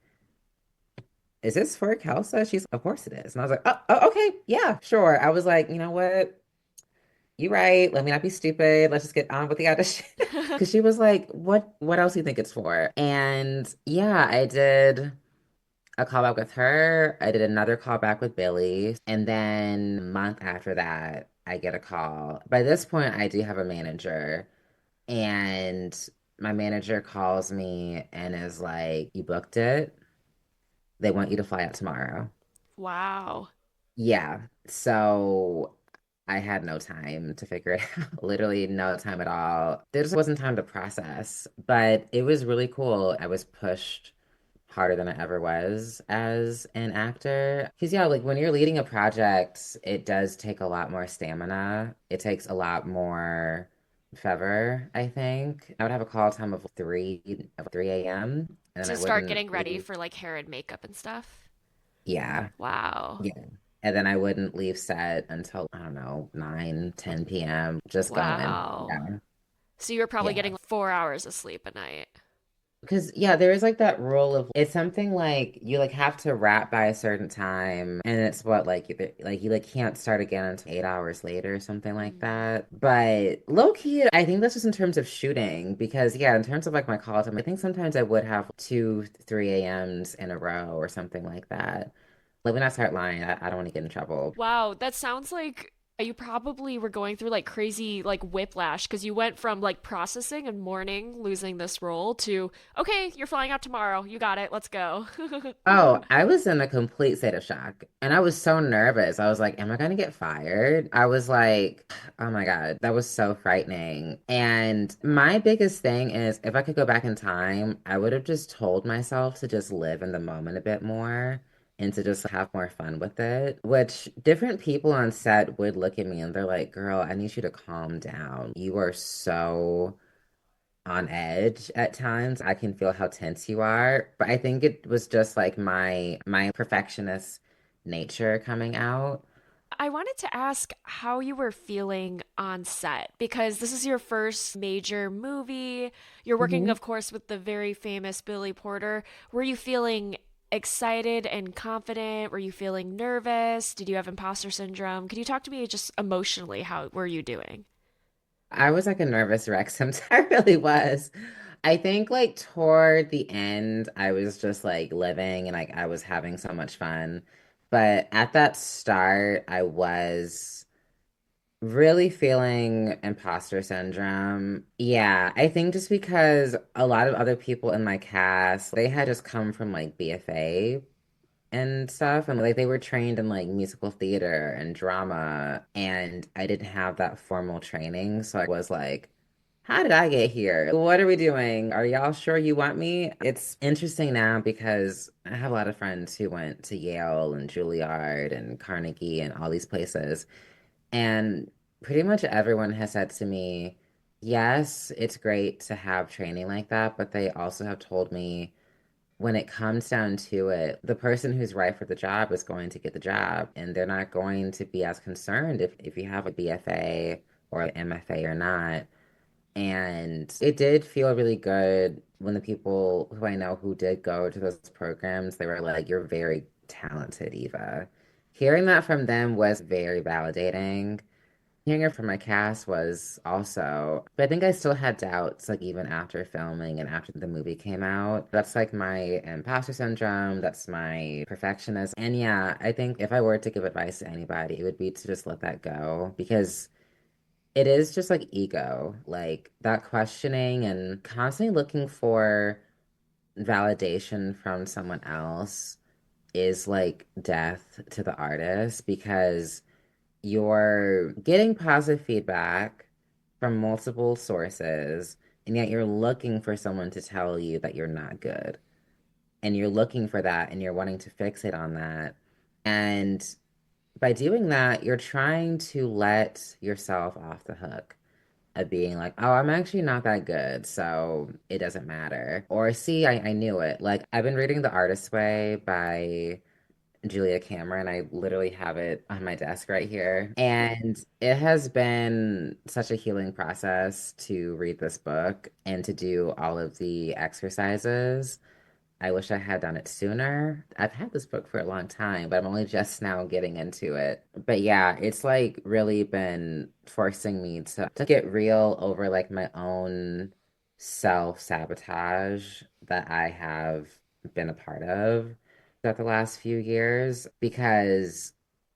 is this for Kelsa? She's, of course it is. And I was like, okay, yeah, sure. I was like, you know what? You're right. Let me not be stupid. Let's just get on with the audition. Because she was like, what else do you think it's for? And yeah, I did a callback with her. I did another callback with Billy. And then a month after that, I get a call. By this point, I do have a manager. And my manager calls me and is like, you booked it. They want you to fly out tomorrow. Wow. Yeah. So I had no time to figure it out. Literally no time at all. There just wasn't time to process, but it was really cool. I was pushed harder than I ever was as an actor. Because yeah, like when you're leading a project, it does take a lot more stamina. It takes a lot more fervor, I think. I would have a call time of 3 a.m. and then To I start wouldn't getting ready leave. for like hair and makeup and stuff. Yeah. Wow. Yeah. And then I wouldn't leave set until, I don't know, 9, 10 p.m. Just going. Wow. Yeah. So you were probably Yeah. getting 4 hours of sleep a night. Because yeah, there is like that rule of it's something like you like have to wrap by a certain time and it's what like you like can't start again until 8 hours later or something like Mm. that. But low key, I think that's just in terms of shooting because yeah, in terms of like my call time, I think sometimes I would have 2, 3 a.m.s in a row or something like that. Like when I start lying, I don't want to get in trouble. Wow, that sounds like you probably were going through like crazy like whiplash because you went from like processing and mourning losing this role to okay, you're flying out tomorrow. You got it. Let's go. Oh, I was in a complete state of shock. And I was so nervous. I was like, am I going to get fired? I was like, oh my God, that was so frightening. And my biggest thing is if I could go back in time, I would have just told myself to just live in the moment a bit more and to just have more fun with it, which different people on set would look at me and they're like, girl, I need you to calm down. You are so on edge at times. I can feel how tense you are, but I think it was just like my perfectionist nature coming out. I wanted to ask how you were feeling on set because this is your first major movie. You're working, Hmm. of course, with the very famous Billy Porter. Were you feeling excited and confident? Were you feeling nervous? Did you have imposter syndrome? Could you talk to me just emotionally? How were you doing? I was like a nervous wreck sometimes. I really was. I think like toward the end, I was just like living and like I was having so much fun. But at that start, I was really feeling imposter syndrome. Yeah, I think just because a lot of other people in my cast, they had just come from like BFA and stuff, and like they were trained in like musical theater and drama, and I didn't have that formal training, so I was like, how did I get here? What are we doing? Are y'all sure you want me? It's interesting now because I have a lot of friends who went to Yale and Juilliard and Carnegie and all these places, and pretty much everyone has said to me, yes, it's great to have training like that, but they also have told me when it comes down to it, the person who's right for the job is going to get the job, and they're not going to be as concerned if you have a BFA or an MFA or not. And it did feel really good when the people who I know who did go to those programs, they were like, "You're very talented, Eva." Hearing that from them was very validating. Hearing it from my cast was also, but I think I still had doubts, like even after filming and after the movie came out. That's like my imposter syndrome, that's my perfectionism. And yeah, I think if I were to give advice to anybody, it would be to just let that go because it is just like ego, like that questioning and constantly looking for validation from someone else is like death to the artist because you're getting positive feedback from multiple sources, and yet you're looking for someone to tell you that you're not good. And you're looking for that and you're wanting to fixate on that. And by doing that, you're trying to let yourself off the hook of being like, oh, I'm actually not that good, so it doesn't matter. Or see, I knew it. Like I've been reading The Artist's Way by Julia Cameron. I literally have it on my desk right here. And it has been such a healing process to read this book and to do all of the exercises. I wish I had done it sooner. I've had this book for a long time, but I'm only just now getting into it. But yeah, it's like really been forcing me to get real over like my own self-sabotage that I have been a part of throughout the last few years because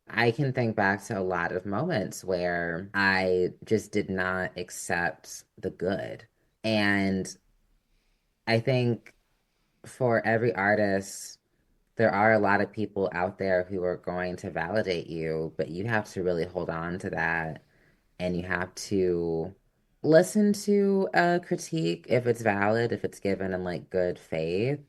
I can think back to a lot of moments where I just did not accept the good. And I think for every artist, there are a lot of people out there who are going to validate you, but you have to really hold on to that and you have to listen to a critique if it's valid, if it's given in like good faith,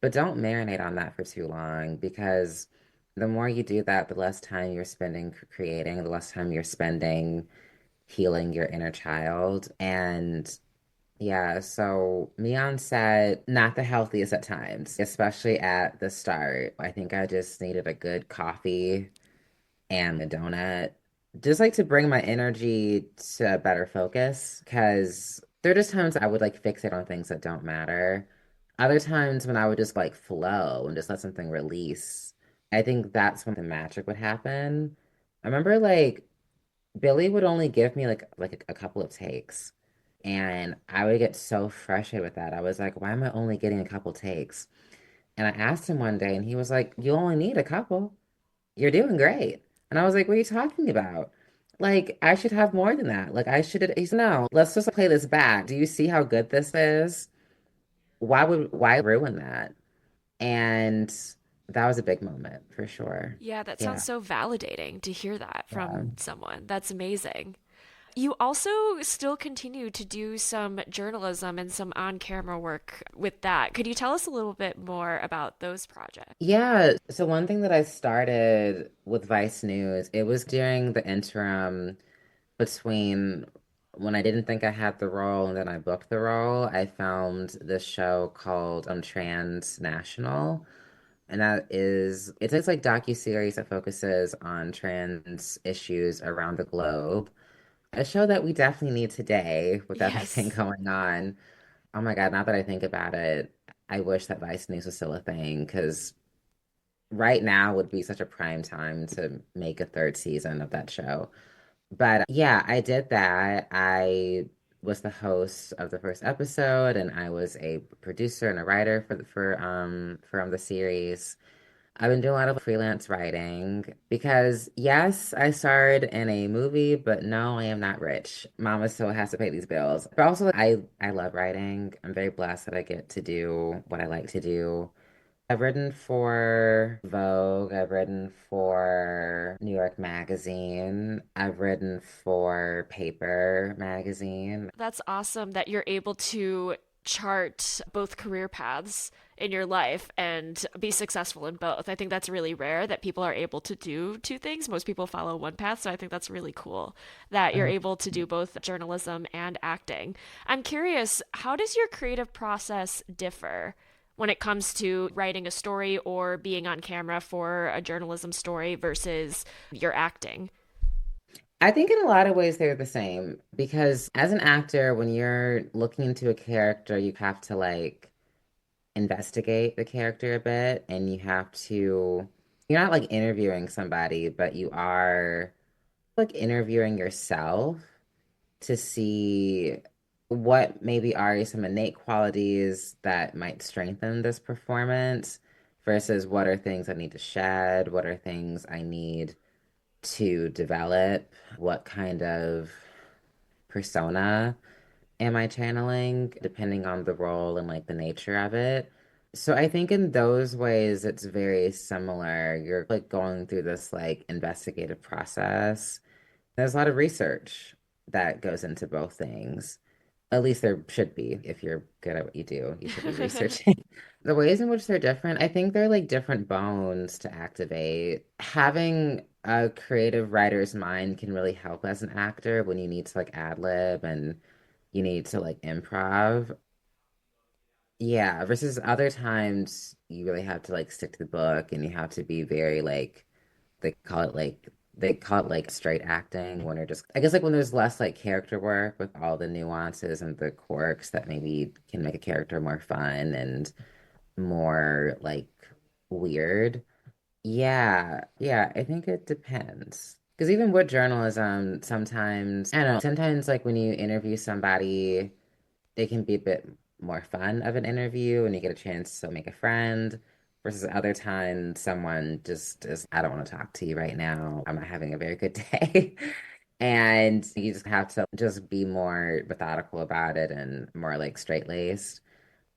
but don't marinate on that for too long because the more you do that, the less time you're spending creating, the less time you're spending healing your inner child. And yeah, so me on set, not the healthiest at times, especially at the start. I think I just needed a good coffee and a donut, just like to bring my energy to better focus. Because there are just times I would like fixate on things that don't matter. Other times when I would just like flow and just let something release. I think that's when the magic would happen. I remember like Billy would only give me like a couple of takes. And I would get so frustrated with that. I was like, why am I only getting a couple takes? And I asked him one day, and he was like, you only need a couple. You're doing great. And I was like, what are you talking about? Like, I should have more than that. Like, I should. He said, no, let's just play this back. Do you see how good this is? Why ruin that? And that was a big moment for sure. Yeah, that sounds Yeah. so validating to hear that Yeah. from someone. That's amazing. You also still continue to do some journalism and some on camera work with that. Could you tell us a little bit more about those projects? Yeah, so one thing that I started with Vice News, it was during the interim between when I didn't think I had the role and then I booked the role. I filmed this show called Transnational, And that is, it's like docu-series that focuses on trans issues around the globe. A show that we definitely need today with everything Yes. going on. Oh my God, now that I think about it, I wish that Vice News was still a thing because right now would be such a prime time to make a third season of that show. But yeah, I did that. I was the host of the first episode, and I was a producer and a writer for the series. I've been doing a lot of freelance writing because yes, I starred in a movie, but no, I am not rich. Mama still has to pay these bills. But also, I love writing. I'm very blessed that I get to do what I like to do. I've written for Vogue. I've written for New York Magazine. I've written for Paper Magazine. That's awesome that you're able to chart both career paths in your life and be successful in both. I think that's really rare that people are able to do two things. Most people follow one path, so I think that's really cool that you're Oh, able to do both journalism and acting. I'm curious, how does your creative process differ when it comes to writing a story or being on camera for a journalism story versus your acting? I think in a lot of ways they're the same because as an actor, when you're looking into a character, you have to like investigate the character a bit and you have to, you're not like interviewing somebody, but you are like interviewing yourself to see what maybe are some innate qualities that might strengthen this performance versus what are things I need to shed, what are things I need to develop, what kind of persona am I channeling, depending on the role and like the nature of it. So I think in those ways it's very similar. You're like going through this like investigative process. There's a lot of research that goes into both things. At least there should be. If you're good at what you do, you should be researching. The ways in which they're different, I think they're like different bones to activate. Having a creative writer's mind can really help as an actor when you need to like ad lib and you need to like improv. Yeah, versus other times you really have to like stick to the book and you have to be very like they call it like straight acting when you're just I guess like when there's less like character work with all the nuances and the quirks that maybe can make a character more fun and more like weird. Yeah, yeah, I think it depends. Because even with journalism, sometimes, I don't know, sometimes like when you interview somebody, it can be a bit more fun of an interview and you get a chance to make a friend versus other times someone just is, I don't want to talk to you right now. I'm not having a very good day. And you just have to just be more methodical about it and more like straight-laced.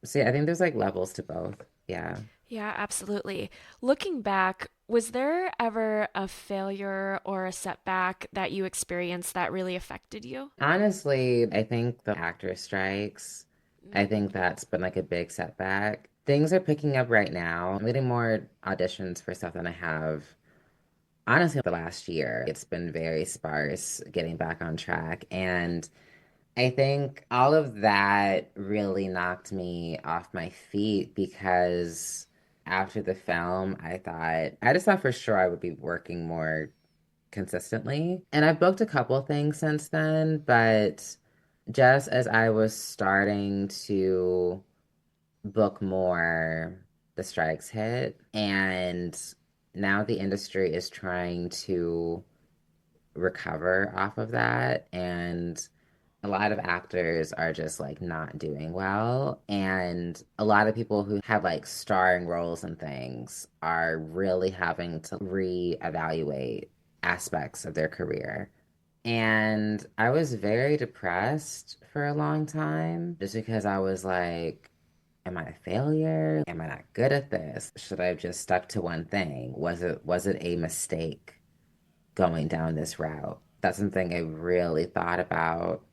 So yeah, I think there's like levels to both. Yeah. Yeah, absolutely. Looking back, was there ever a failure or a setback that you experienced that really affected you? Honestly, I think the actor strikes, I think that's been like a big setback. Things are picking up right now. I'm getting more auditions for stuff than I have. Honestly, the last year, it's been very sparse getting back on track. And I think all of that really knocked me off my feet because after the film, I just thought for sure I would be working more consistently. And I've booked a couple things since then, but just as I was starting to book more, the strikes hit. And now the industry is trying to recover off of that. And a lot of actors are just like not doing well. And a lot of people who have like starring roles and things are really having to reevaluate aspects of their career. And I was very depressed for a long time just because I was like, am I a failure? Am I not good at this? Should I have just stuck to one thing? Was it a mistake going down this route? That's something I really thought about.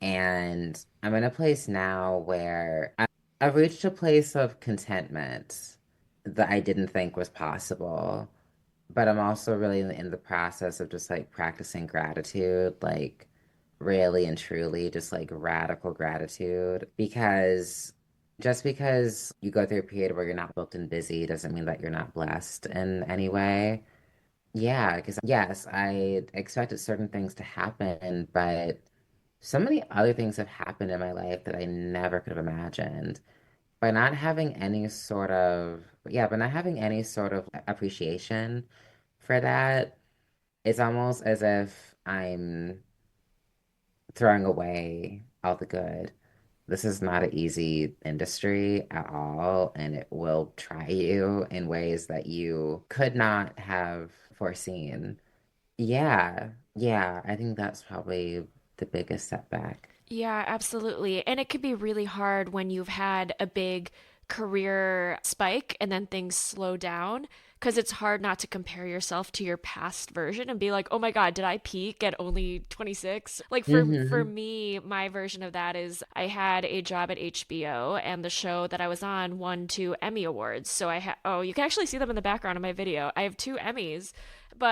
And I'm in a place now where I've reached a place of contentment that I didn't think was possible. But I'm also really in the process of just like practicing gratitude, like really and truly, just like radical gratitude. Because Just because you go through a period where you're not booked and busy doesn't mean that you're not blessed in any way. Yeah, because yes, I expected certain things to happen, but so many other things have happened in my life that I never could have imagined. By not having any sort of, yeah, by not having any sort of appreciation for that, it's almost as if I'm throwing away all the good. This is not an easy industry at all, and it will try you in ways that you could not have foreseen. Yeah, yeah, I think that's probably the biggest setback. Yeah, absolutely. And it can be really hard when you've had a big career spike and then things slow down because it's hard not to compare yourself to your past version and be like, "Oh my God, did I peak at only 26?" Like for Hmm. me, my version of that is I had a job at HBO and the show that I was on won 2 Emmy awards. So you can actually see them in the background of my video. I have 2 Emmys.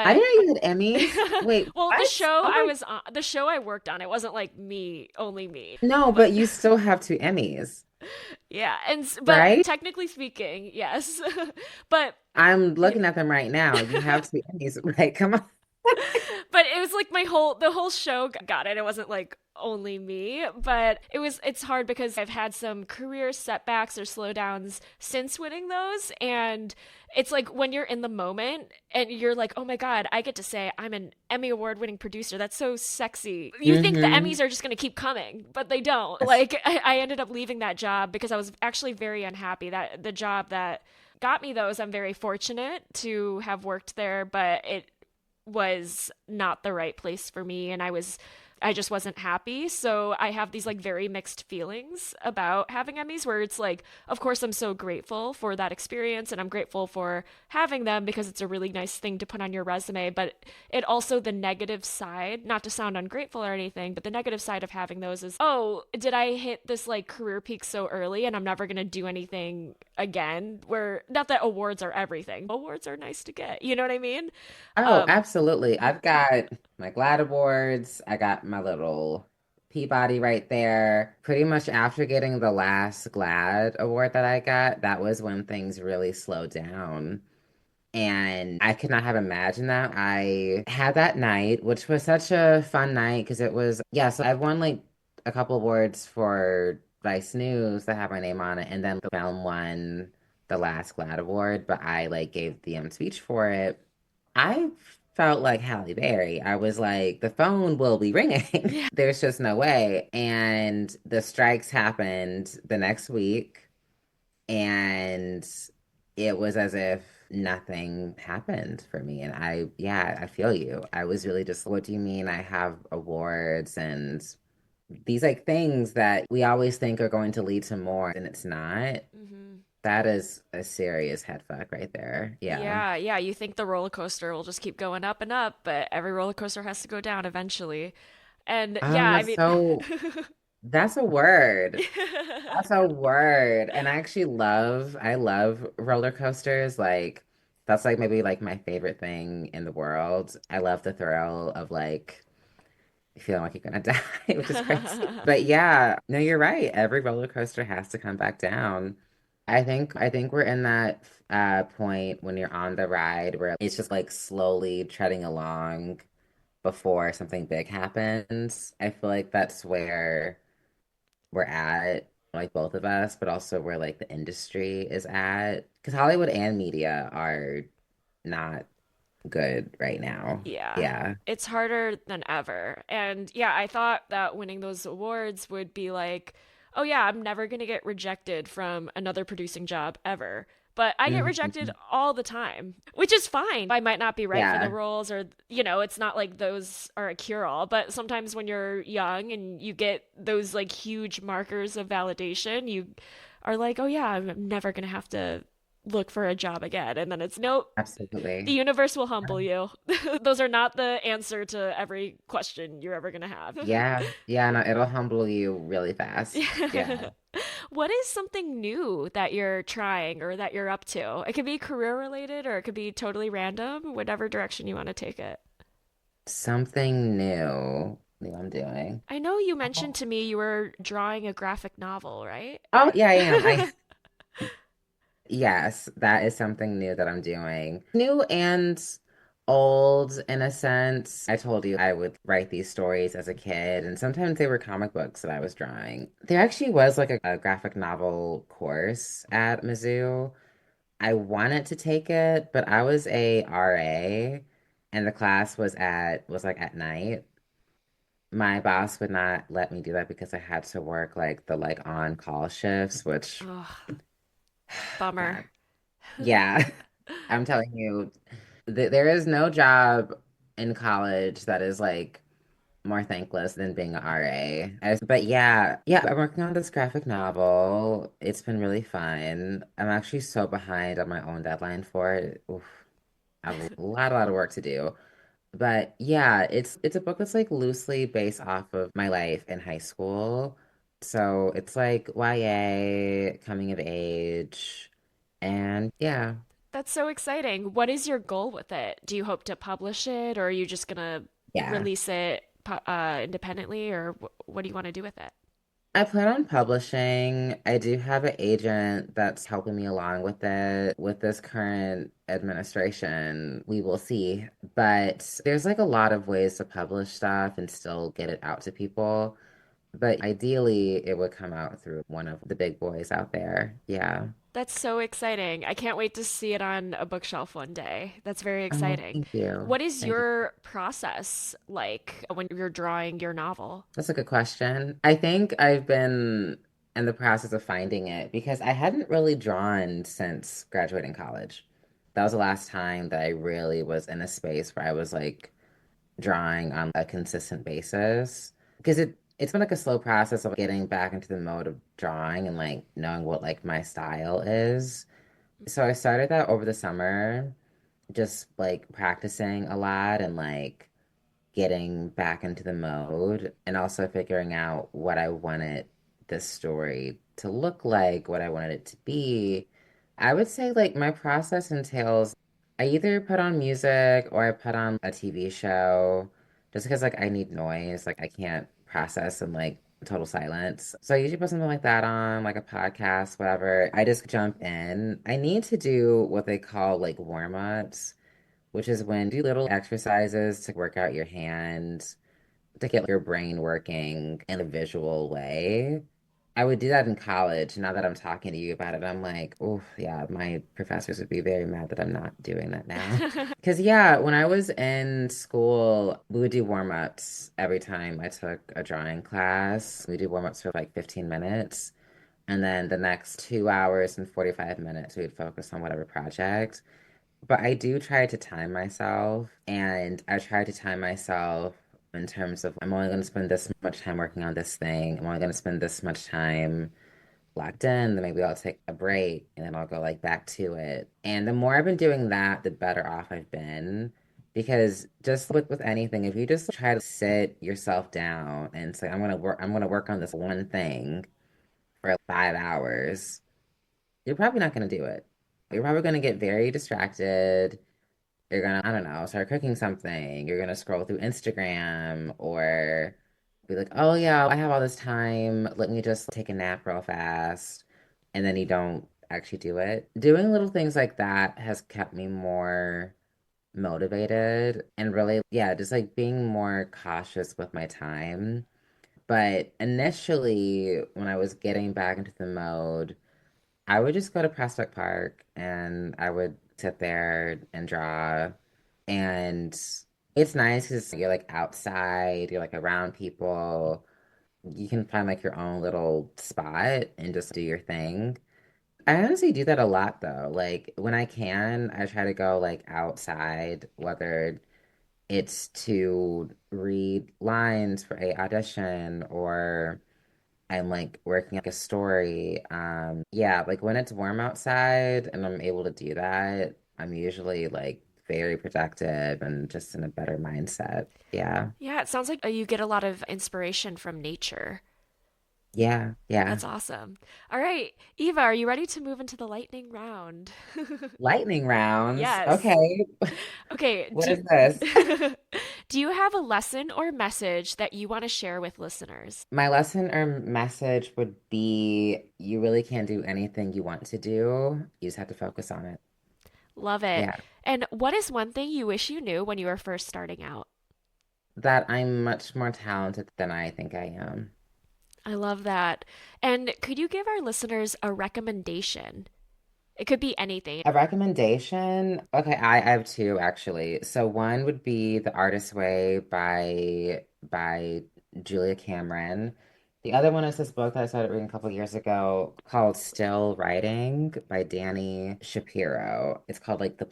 I But didn't know you had Emmys. Wait, well, what? Oh my, the show I worked on, it wasn't like me, only me. no, But but you still have two Emmys, yeah, but right? technically speaking, yes. But I'm yeah. looking at them right now. You have two Emmys, right? Come on. But it was like the whole show got it. It wasn't like only me, but it's hard because I've had some career setbacks or slowdowns since winning those, and it's like when you're in the moment and you're like, "Oh my God, I get to say I'm an Emmy award winning producer. That's so sexy." You think the Mm-hmm. Emmys are just going to keep coming, but they don't. Like I ended up leaving that job because I was actually very unhappy that the job that got me those, I'm very fortunate to have worked there, but it was not the right place for me, and I just wasn't happy. So I have these like very mixed feelings about having Emmys where it's like, of course, I'm so grateful for that experience and I'm grateful for having them because it's a really nice thing to put on your resume. But it also, the negative side, not to sound ungrateful or anything, but the negative side of having those is, oh, did I hit this like career peak so early and I'm never going to do anything again? Where, not that awards are everything, awards are nice to get. You know what I mean? Oh, Um, absolutely. I've got my GLAAD awards. I got my little Peabody right there. Pretty much after getting the last GLAAD award that I got, that was when things really slowed down. And I could not have imagined that. I had that night, which was such a fun night because it was, yeah, so I've won like a couple awards for Vice News that have my name on it. And then the film won the last GLAAD award, but I like gave the speech for it. I felt like Halle Berry. I was like, the phone will be ringing. yeah. There's just no way. And the strikes happened the next week, and it was as if nothing happened for me. And yeah, I feel you. I was really just, what do you mean I have awards and these like things that we always think are going to lead to more, and it's not? Mm-hmm. That is a serious head fuck right there. Yeah. Yeah, yeah. You think the roller coaster will just keep going up and up, but every roller coaster has to go down eventually. And Oh, yeah, I that's mean, so, that's a word. That's a word. And I love roller coasters. Like, that's like maybe like my favorite thing in the world. I love the thrill of like feeling like you're gonna die, which is crazy. But yeah, no, you're right. Every roller coaster has to come back down. I think we're in that point when you're on the ride where it's just like slowly treading along before something big happens. I feel like that's where we're at, like both of us, but also where like the industry is at. Because Hollywood and media are not good right now. yeah, Yeah. it's harder than ever. And yeah, I thought that winning those awards would be like, oh yeah, I'm never going to get rejected from another producing job ever. But I get rejected Mhm. all the time, which is fine. I might not be right for the Yeah, roles, or, you know, it's not like those are a cure all. But sometimes when you're young and you get those like huge markers of validation, you are like, oh yeah, I'm never going to have to look for a job again. And then it's nope, the absolutely. universe will humble you. Those are not the answer to every question you're ever going to have. Yeah. Yeah, no, it'll humble you really fast. Yeah. What is something new that you're trying or that you're up to? It could be career related or it could be totally random, whatever direction you want to take it. Something new. new I'm doing. I know you mentioned Oh, to me you were drawing a graphic novel, right? oh yeah, I am. Yes, that is something new that I'm doing. New and old in a sense. I told you I would write these stories as a kid, and sometimes they were comic books that I was drawing. There actually was like a graphic novel course at Mizzou. I wanted to take it, but I was a RA and the class was like at night. My boss would not let me do that because I had to work like the like on call shifts, which Ugh, bummer. God. Yeah. I'm telling you, th there is no job in college that is like more thankless than being an RA. But yeah, I'm working on this graphic novel. It's been really fun. I'm actually so behind on my own deadline for it. Oof, I have a lot of work to do. But yeah, it's a book that's like loosely based off of my life in high school. So it's like YA, coming of age, and yeah, That's so exciting. What is your goal with it? Do you hope to publish it, or are you just gonna yeah. release it independently, or what do you want to do with it? I plan on publishing. I do have an agent that's helping me along with it. With this current administration, we will see. But there's like a lot of ways to publish stuff and still get it out to people. But ideally, it would come out through one of the big boys out there. Yeah. That's so exciting. I can't wait to see it on a bookshelf one day. That's very Oh, exciting. thank you. What is Thank you. your process like when you're drawing your novel? That's a good question. I think I've been in the process of finding it because I hadn't really drawn since graduating college. That was the last time that I really was in a space where I was like drawing on a consistent basis. Because it's been like a slow process of getting back into the mode of drawing and like knowing what like my style is. So I started that over the summer, just like practicing a lot and like getting back into the mode and also figuring out what I wanted this story to look like, what I wanted it to be. I would say like my process entails I either put on music or I put on a TV show just because like I need noise. Like I can't process in like total silence. So I usually put something like that on, like a podcast, whatever. I just jump in. I need to do what they call like warm-ups, which is when you do little exercises to work out your hands, to get your brain working in a visual way. I would do that in college. Now that I'm talking to you about it, I'm like, oh, yeah, my professors would be very mad that I'm not doing that now. Because, yeah, when I was in school, we would do warm-ups every time I took a drawing class. We do warm-ups for like 15 minutes. And then the next 2 hours and 45 minutes, we would focus on whatever project. But I do try to time myself, and I try to time myself in terms of I'm only going to spend this much time working on this thing. I'm only going to spend this much time locked in. Then maybe I'll take a break and then I'll go like back to it. And the more I've been doing that, the better off I've been. Because just with anything, if you just try to sit yourself down and say, I'm gonna work on this one thing for 5 hours, you're probably not gonna do it. You're probably gonna get very distracted. You're gonna, I don't know, start cooking something. You're gonna scroll through Instagram or be like, oh yeah, I have all this time. Let me just take a nap real fast. And then you don't actually do it. Doing little things like that has kept me more motivated and really, yeah, just like being more cautious with my time. But initially, when I was getting back into the mode, I would just go to Prospect Park and I would sit there and draw. And it's nice because you're like outside, you're like around people. You can find like your own little spot and just do your thing. I honestly do that a lot though. Like when I can, I try to go like outside, whether it's to read lines for a audition or I'm like working like a story. Yeah, like when it's warm outside and I'm able to do that, I'm usually like very productive and just in a better mindset. Yeah. Yeah, it sounds like you get a lot of inspiration from nature. Yeah. Yeah. That's awesome. All right, Eva, are you ready to move into the lightning round? Lightning rounds. Yes. Okay. Okay, What is this? Do you have a lesson or message that you want to share with listeners? My lesson or message would be you really can't do anything you want to do. You just have to focus on it. Love it. Yeah. And what is one thing you wish you knew when you were first starting out? That I'm much more talented than I think I am. I love that. And could you give our listeners a recommendation? It could be anything. A recommendation? Okay, I have two actually. So one would be The Artist's Way by Julia Cameron. The other one is this book that I started reading a couple years ago called Still Writing by Danny Shapiro. It's called like The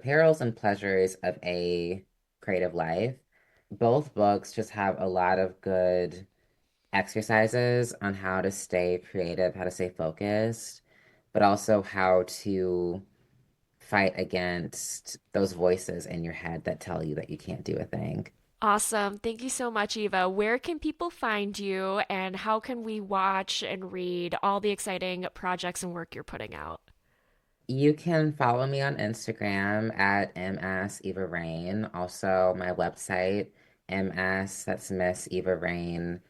Perils and Pleasures of a Creative Life. Both books just have a lot of good exercises on how to stay creative, how to stay focused, but also how to fight against those voices in your head that tell you that you can't do a thing. Awesome. Thank you so much, Eva. Where can people find you and how can we watch and read all the exciting projects and work you're putting out? You can follow me on Instagram at MS Eva Reign. Also, my website, that's Miss Eva Reign.com.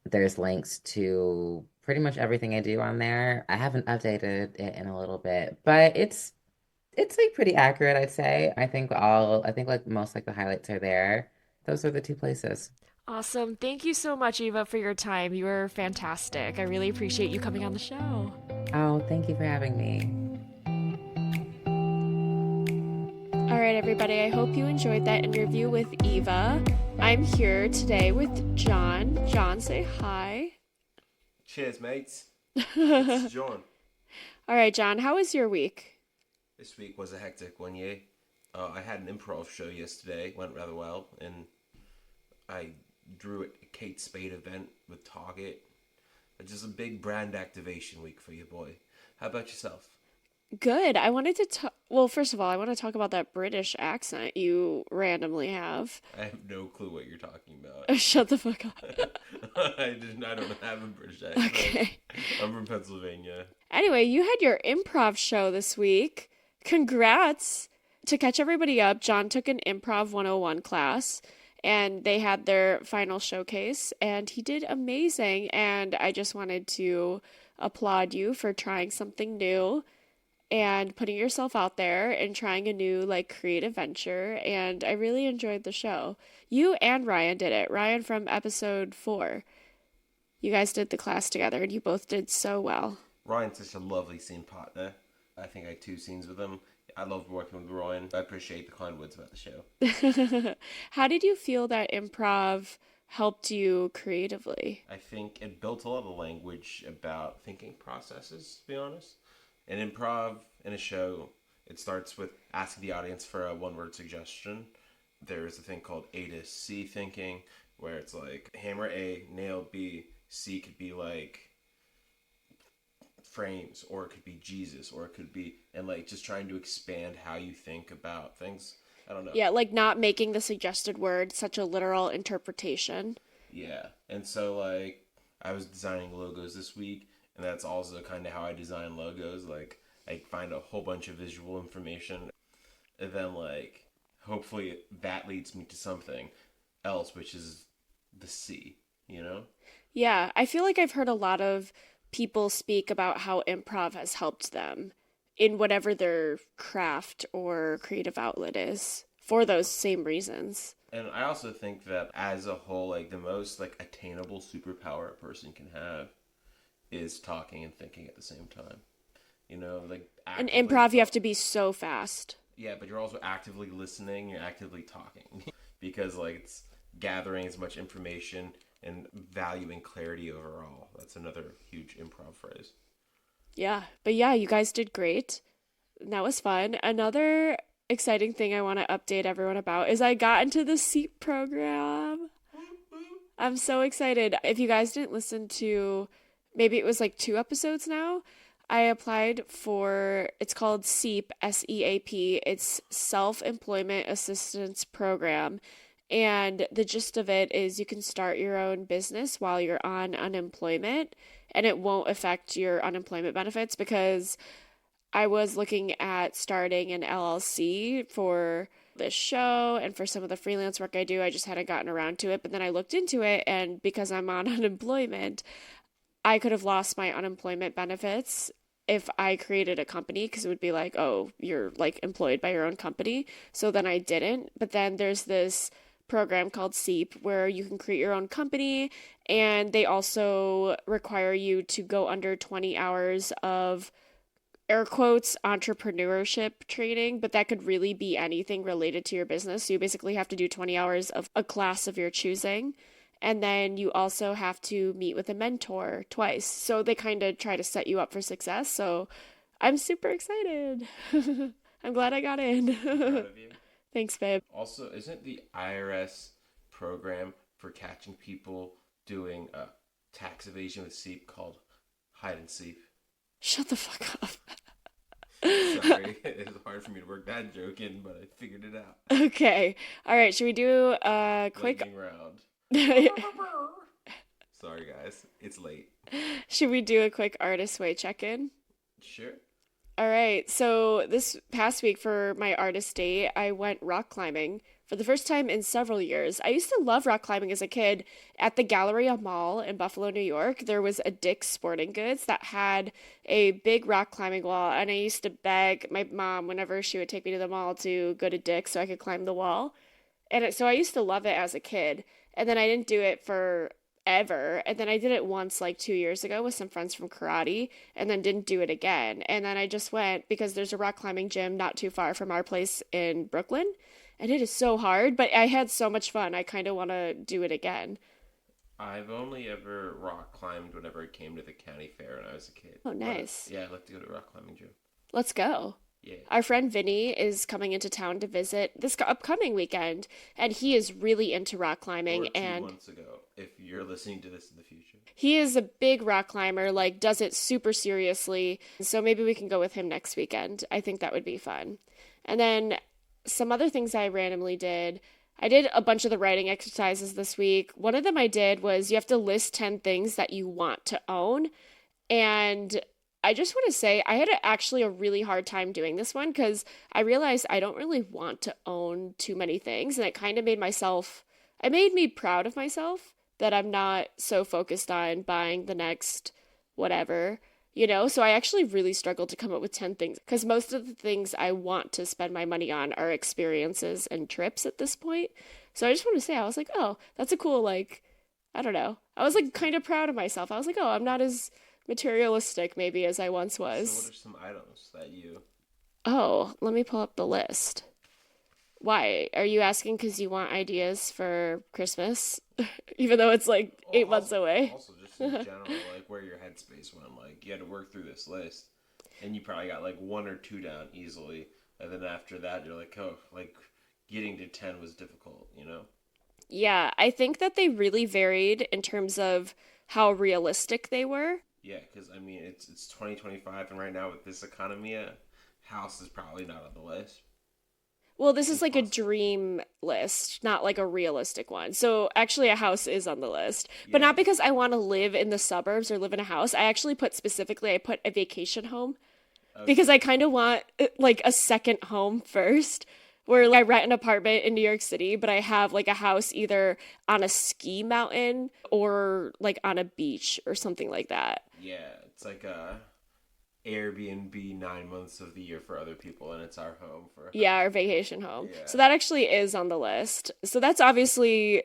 There's links to pretty much everything I do on there. I haven't updated it in a little bit, but it's like pretty accurate, I'd say. I think like most like the highlights are there. Those are the two places. Awesome. Thank you so much, Eva, for your time. You were fantastic. I really appreciate you coming on the show. Oh, thank you for having me. All right, everybody. I hope you enjoyed that interview with Eva. I'm here today with John. John, say hi. Cheers, mates. It's John. All right, John, how was your week? This week was a hectic one, yeah. I had an improv show yesterday, went rather well, and I drew at a Kate Spade event with Target. It's just a big brand activation week for you, boy. How about yourself? Good. I wanted to talk. Well, first of all, I want to talk about that British accent you randomly have. I have no clue what you're talking about. Shut the fuck up. I don't have a British accent. Okay. I'm from Pennsylvania. Anyway, you had your improv show this week. Congrats. To catch everybody up, John took an Improv 101 class and they had their final showcase and he did amazing. And I just wanted to applaud you for trying something new and putting yourself out there and trying a new like creative venture. And I really enjoyed the show. You and Ryan did it. Ryan from episode 4. You guys did the class together and you both did so well. Ryan's such a lovely scene partner. I think I had 2 scenes with him. I loved working with Ryan. I appreciate the kind words about the show. How did you feel that improv helped you creatively? I think it built a lot of language about thinking processes, to be honest. In improv, in a show, it starts with asking the audience for a one-word suggestion. There's a thing called A to C thinking, where it's like hammer A, nail B. C could be like frames, or it could be Jesus, or it could be, and like just trying to expand how you think about things. I don't know. Yeah, like not making the suggested word such a literal interpretation. Yeah. And so like I was designing logos this week, and that's also kind of how I design logos. Like I find a whole bunch of visual information, and then like hopefully that leads me to something else, which is the C, you know? Yeah, I feel like I've heard a lot of people speak about how improv has helped them in whatever their craft or creative outlet is for those same reasons. And I also think that as a whole, like the most like attainable superpower a person can have is talking and thinking at the same time. You know, like In actively improv, you have to be so fast. yeah, but you're also actively listening, you're actively talking because like it's gathering as much information and valuing clarity overall. That's another huge improv phrase. Yeah, but yeah, you guys did great. That was fun. Another exciting thing I want to update everyone about is I got into the SEEP program. I'm so excited. If you guys didn't listen to, maybe it was like 2 episodes now, I applied for, it's called SEAP, SEAP. It's Self-Employment Assistance Program. And the gist of it is you can start your own business while you're on unemployment and it won't affect your unemployment benefits because I was looking at starting an LLC for this show and for some of the freelance work I do. I just hadn't gotten around to it. But then I looked into it, and because I'm on unemployment, I could have lost my unemployment benefits if I created a company, because it would be like, oh, you're like employed by your own company. So then I didn't. But then there's this program called SEEP where you can create your own company, and they also require you to go under 20 hours of air quotes entrepreneurship training, but that could really be anything related to your business. So you basically have to do 20 hours of a class of your choosing. And then you also have to meet with a mentor twice. So they kind of try to set you up for success. So I'm super excited. I'm glad I got in. Proud of you. Thanks, babe. Also, isn't the IRS program for catching people doing tax evasion with SEEP called hide and seek? Shut the fuck up. Sorry, it's hard for me to work that joke in, but I figured it out. Okay. All right. Should we do a quick... Lightning round. Sorry, guys. It's late. Should we do a quick artist way check-in? Sure. All right. So this past week for my artist date, I went rock climbing for the first time in several years. I used to love rock climbing as a kid. At the Galleria Mall in Buffalo, New York, there was a Dick's Sporting Goods that had a big rock climbing wall, and I used to beg my mom whenever she would take me to the mall to go to Dick's so I could climb the wall. So I used to love it as a kid, and then I didn't do it for ever. And then I did it once like 2 years ago with some friends from karate, and then didn't do it again. And then I just went because there's a rock climbing gym not too far from our place in Brooklyn, and it is so hard, but I had so much fun. I kind of want to do it again. I've only ever rock climbed whenever I came to the county fair when I was a kid. Oh, nice. But, yeah, I'd like to go to a rock climbing gym. Let's go. Yeah. Our friend Vinny is coming into town to visit this upcoming weekend, and he is really into rock climbing. Or 2 months ago, if you're listening to this in the future. He is a big rock climber, like does it super seriously. So maybe we can go with him next weekend. I think that would be fun. And then some other things I randomly did. I did a bunch of the writing exercises this week. One of them I did was you have to list 10 things that you want to own. And I just want to say I had actually a really hard time doing this one because I realized I don't really want to own too many things. And it kind of made me proud of myself that I'm not so focused on buying the next whatever, So I actually really struggled to come up with 10 things because most of the things I want to spend my money on are experiences and trips at this point. So I just want to say, I was like, oh, that's a cool, I don't know. I was kind of proud of myself. I was like, oh, I'm not as materialistic maybe as I once was. So what are some items that you... Oh, let me pull up the list. Why? Are you asking because you want ideas for Christmas? Even though it's 8 months away. Also, just in general, where your headspace went. You had to work through this list, and you probably got 1 or 2 down easily. And then after that, you're getting to 10 was difficult, Yeah, I think that they really varied in terms of how realistic they were. Yeah, because, it's 2025, and right now with this economy, a house is probably not on the list. Well, this is a dream list, not a realistic one. So actually a house is on the list, but not because I want to live in the suburbs or live in a house. I actually put a vacation home because I kind of want a second home first where I rent an apartment in New York City, but I have a house either on a ski mountain or on a beach or something like that. Yeah, it's a Airbnb 9 months of the year for other people, and it's our home for... Yeah, our vacation home. Yeah. So that actually is on the list. So that's obviously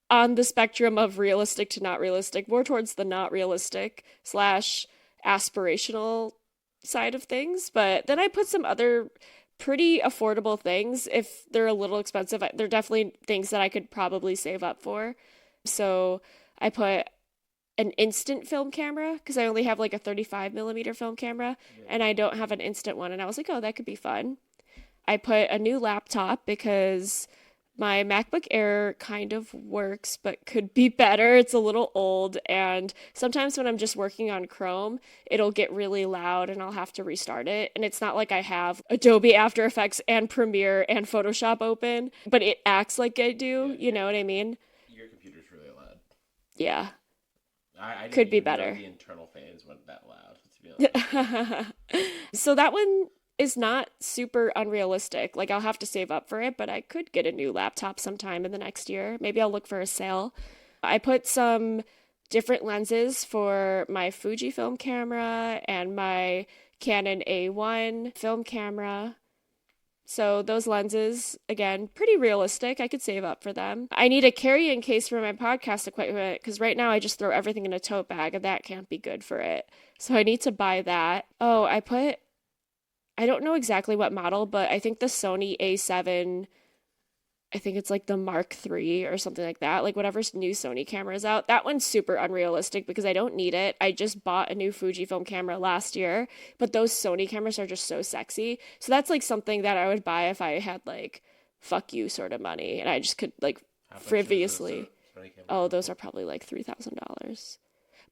on the spectrum of realistic to not realistic, more towards the not realistic / aspirational side of things. But then I put some other pretty affordable things. If they're a little expensive, they're definitely things that I could probably save up for. So I put an instant film camera because I only have a 35 millimeter film camera and I don't have an instant one. And I was like, oh, that could be fun. I put a new laptop because my MacBook Air kind of works, but could be better. It's a little old. And sometimes when I'm just working on Chrome, it'll get really loud and I'll have to restart it. And it's not like I have Adobe After Effects and Premiere and Photoshop open, but it acts like I do. You know what I mean? Your computer's really loud. Yeah. I could be even know better. The internal fans weren't that loud, to be honest. So that one is not super unrealistic. Like I'll have to save up for it, but I could get a new laptop sometime in the next year. Maybe I'll look for a sale. I put some different lenses for my Fujifilm camera and my Canon A1 film camera. So those lenses, again, pretty realistic. I could save up for them. I need a carrying case for my podcast equipment because right now I just throw everything in a tote bag and that can't be good for it. So I need to buy that. Oh, I don't know exactly what model, but I think the Sony A7, I think it's like the Mark III or something like that. Like whatever's new Sony camera is out. That one's super unrealistic because I don't need it. I just bought a new Fujifilm camera last year, but those Sony cameras are just so sexy. So that's like something that I would buy if I had like fuck you sort of money and I just could like frivolously. Oh, those are probably like $3,000.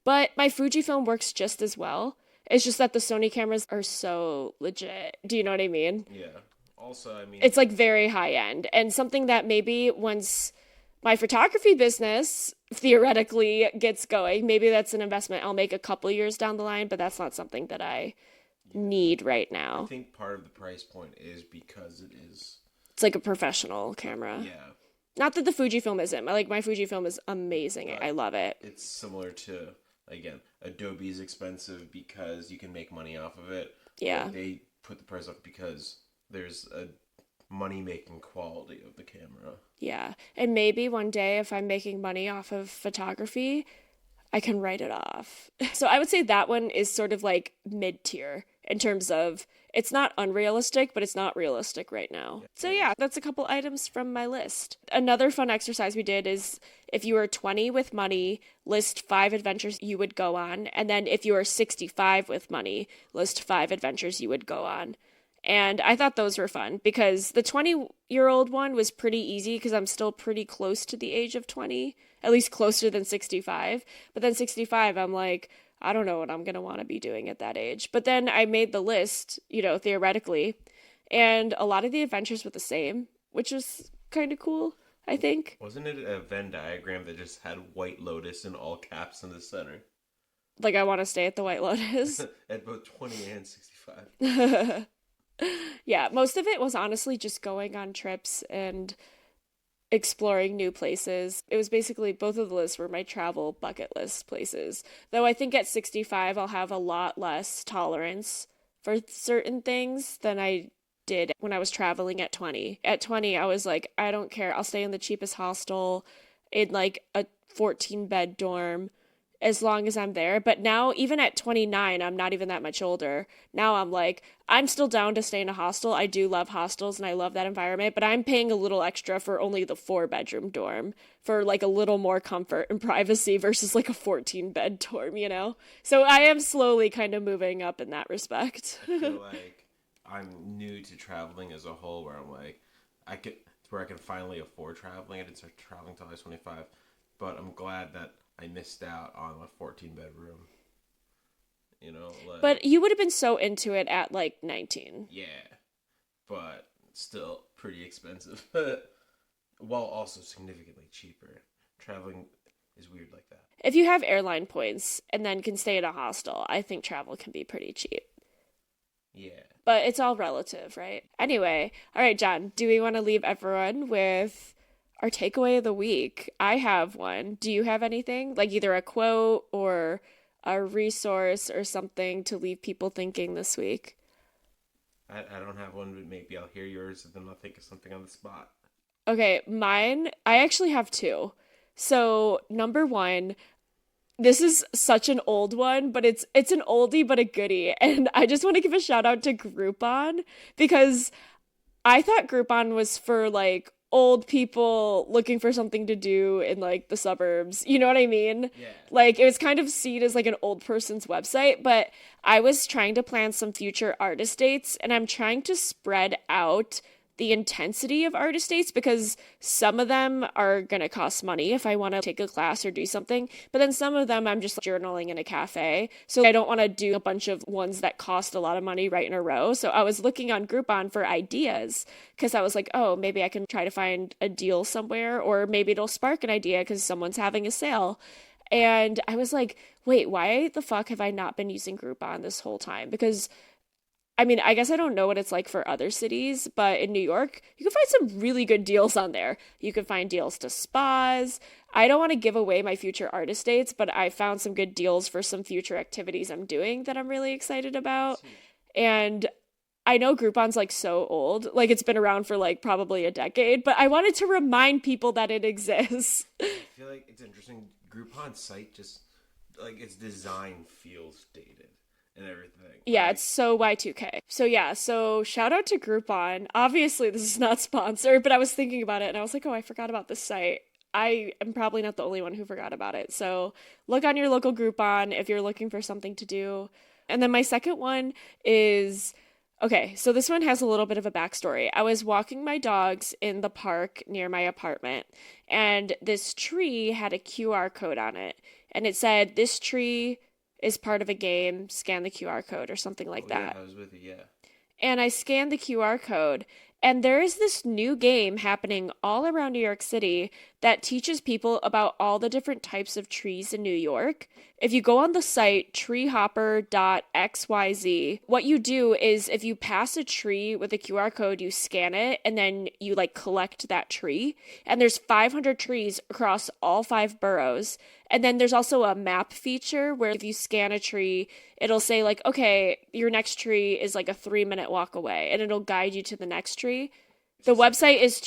But my Fujifilm works just as well. It's just that the Sony cameras are so legit. Do you know what I mean? Yeah. Also, I mean, it's like very high end and something that maybe once my photography business theoretically gets going, maybe that's an investment I'll make a couple years down the line, but that's not something that I need right now. I think part of the price point is because it's like a professional camera. Yeah. Not that the Fujifilm isn't. Like my Fujifilm is amazing. I love it. It's similar to, again, Adobe's expensive because you can make money off of it. Yeah. But they put the price up because there's a money-making quality of the camera. Yeah. And maybe one day if I'm making money off of photography, I can write it off. So I would say that one is sort of like mid-tier in terms of it's not unrealistic, but it's not realistic right now. Yeah. So yeah, that's a couple items from my list. Another fun exercise we did is if you were 20 with money, list 5 adventures you would go on. And then if you were 65 with money, list 5 adventures you would go on. And I thought those were fun because the 20-year-old one was pretty easy because I'm still pretty close to the age of 20, at least closer than 65. But then 65, I'm like, I don't know what I'm going to want to be doing at that age. But then I made the list, theoretically, and a lot of the adventures were the same, which was kind of cool, I think. Wasn't it a Venn diagram that just had White Lotus in all caps in the center? Like I want to stay at the White Lotus? At both 20 and 65. Yeah, most of it was honestly just going on trips and exploring new places. It was basically both of the lists were my travel bucket list places. Though I think at 65 I'll have a lot less tolerance for certain things than I did when I was traveling at 20. At 20 I was like, I don't care. I'll stay in the cheapest hostel in like a 14-bed dorm as long as I'm there. But now, even at 29, I'm not even that much older. Now I'm like, I'm still down to stay in a hostel. I do love hostels and I love that environment, but I'm paying a little extra for only the 4-bedroom dorm for like a little more comfort and privacy versus like a 14-bed dorm, So I am slowly kind of moving up in that respect. I feel like I'm new to traveling as a whole, where I'm like, I can finally afford traveling. I didn't start traveling until I was 25, but I'm glad that I missed out on a 14-bedroom. But you would have been so into it at like 19. Yeah, but still pretty expensive. While also significantly cheaper. Traveling is weird like that. If you have airline points and then can stay in a hostel, I think travel can be pretty cheap. Yeah. But it's all relative, right? Anyway, all right, John, do we want to leave everyone with our takeaway of the week? I have one. Do you have anything? Like either a quote or a resource or something to leave people thinking this week? I don't have one, but maybe I'll hear yours and then I'll think of something on the spot. Okay, mine, I actually have 2. So, number 1, this is such an old one, but it's an oldie but a goodie. And I just want to give a shout out to Groupon because I thought Groupon was for like old people looking for something to do in like the suburbs. You know what I mean? Yeah. Like it was kind of seen as like an old person's website, but I was trying to plan some future artist dates and I'm trying to spread out the intensity of artist dates because some of them are going to cost money if I want to take a class or do something. But then some of them I'm just journaling in a cafe. So I don't want to do a bunch of ones that cost a lot of money right in a row. So I was looking on Groupon for ideas because I was like, oh, maybe I can try to find a deal somewhere or maybe it'll spark an idea because someone's having a sale. And I was like, wait, why the fuck have I not been using Groupon this whole time? Because I mean, I guess I don't know what it's like for other cities, but in New York, you can find some really good deals on there. You can find deals to spas. I don't want to give away my future artist dates, but I found some good deals for some future activities I'm doing that I'm really excited about. And I know Groupon's like so old, like it's been around for like probably a decade, but I wanted to remind people that it exists. I feel like it's interesting. Groupon's site just like its design feels dated and everything. Yeah, Like, it's so Y2K. So yeah, so shout out to Groupon. Obviously, this is not sponsored, but I was thinking about it and I was like, oh, I forgot about this site. I am probably not the only one who forgot about it. So look on your local Groupon if you're looking for something to do. And then my second one is okay, so this one has a little bit of a backstory. I was walking my dogs in the park near my apartment, and this tree had a QR code on it. And it said, this tree is part of a game, scan the QR code or something like oh that. yeah, I was with you. Yeah. And I scanned the QR code, and there is this new game happening all around New York City that teaches people about all the different types of trees in New York. If you go on the site treehopper.xyz, what you do is if you pass a tree with a QR code, you scan it and then you like collect that tree. And there's 500 trees across all 5 boroughs. And then there's also a map feature where if you scan a tree, it'll say like, okay, your next tree is like a 3-minute walk away, and it'll guide you to the next tree. The website is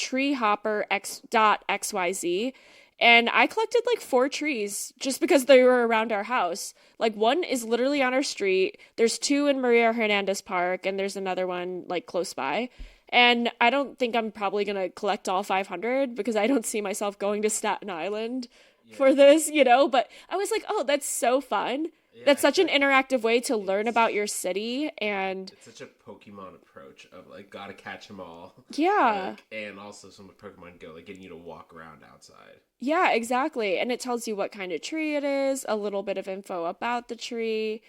treehopper.xyz. And I collected like 4 trees just because they were around our house. Like one is literally on our street. There's 2 in Maria Hernandez Park, and there's another one like close by. And I don't think I'm probably going to collect all 500 because I don't see myself going to Staten Island for this, but I was like, oh, that's so fun. Yeah, That's such an interactive way to learn about your city. And it's such a Pokemon approach of like gotta catch them all. yeah. Like, and also some of Pokemon Go, like getting you to walk around outside. Yeah, exactly. And it tells you what kind of tree it is, a little bit of info about the tree.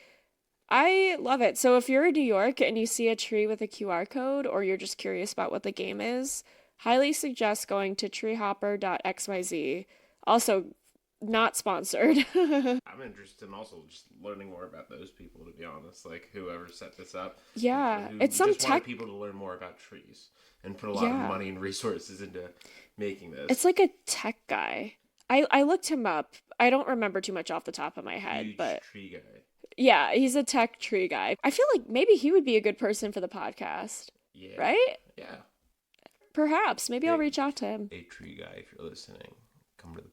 I love it. So if you're in New York and you see a tree with a QR code, or you're just curious about what the game is, highly suggest going to treehopper.xyz. Also, not sponsored. I'm interested in also just learning more about those people, to be honest. Like whoever set this up. Yeah, who it's some just wanted tech. people to learn more about trees and put a lot of Yeah, money and resources into making this. it's like a tech guy. I looked him up. I don't remember too much off the top of my head, Huge but tree guy. yeah, he's a tech tree guy. I feel like maybe he would be a good person for the podcast, Yeah. right? Yeah. Perhaps. Maybe I'll Hey, reach out to him. a tree guy, if you're listening, come to the podcast.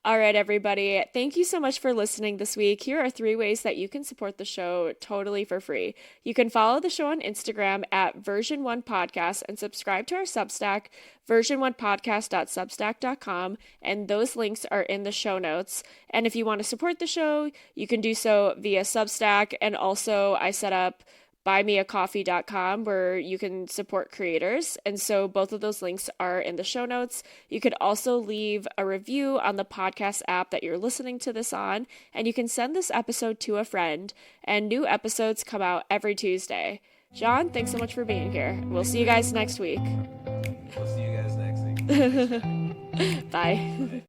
All right, everybody. Thank you so much for listening this week. Here are 3 ways that you can support the show totally for free. You can follow the show on Instagram at version1podcast and subscribe to our Substack, version1podcast.substack.com, and those links are in the show notes. And if you want to support the show, you can do so via Substack, and also I set up buymeacoffee.com where you can support creators. And so both of those links are in the show notes. You could also leave a review on the podcast app that you're listening to this on, and you can send this episode to a friend. And new episodes come out every Tuesday. John, thanks so much for being here. We'll see you guys next week. We'll see you guys next week. Bye.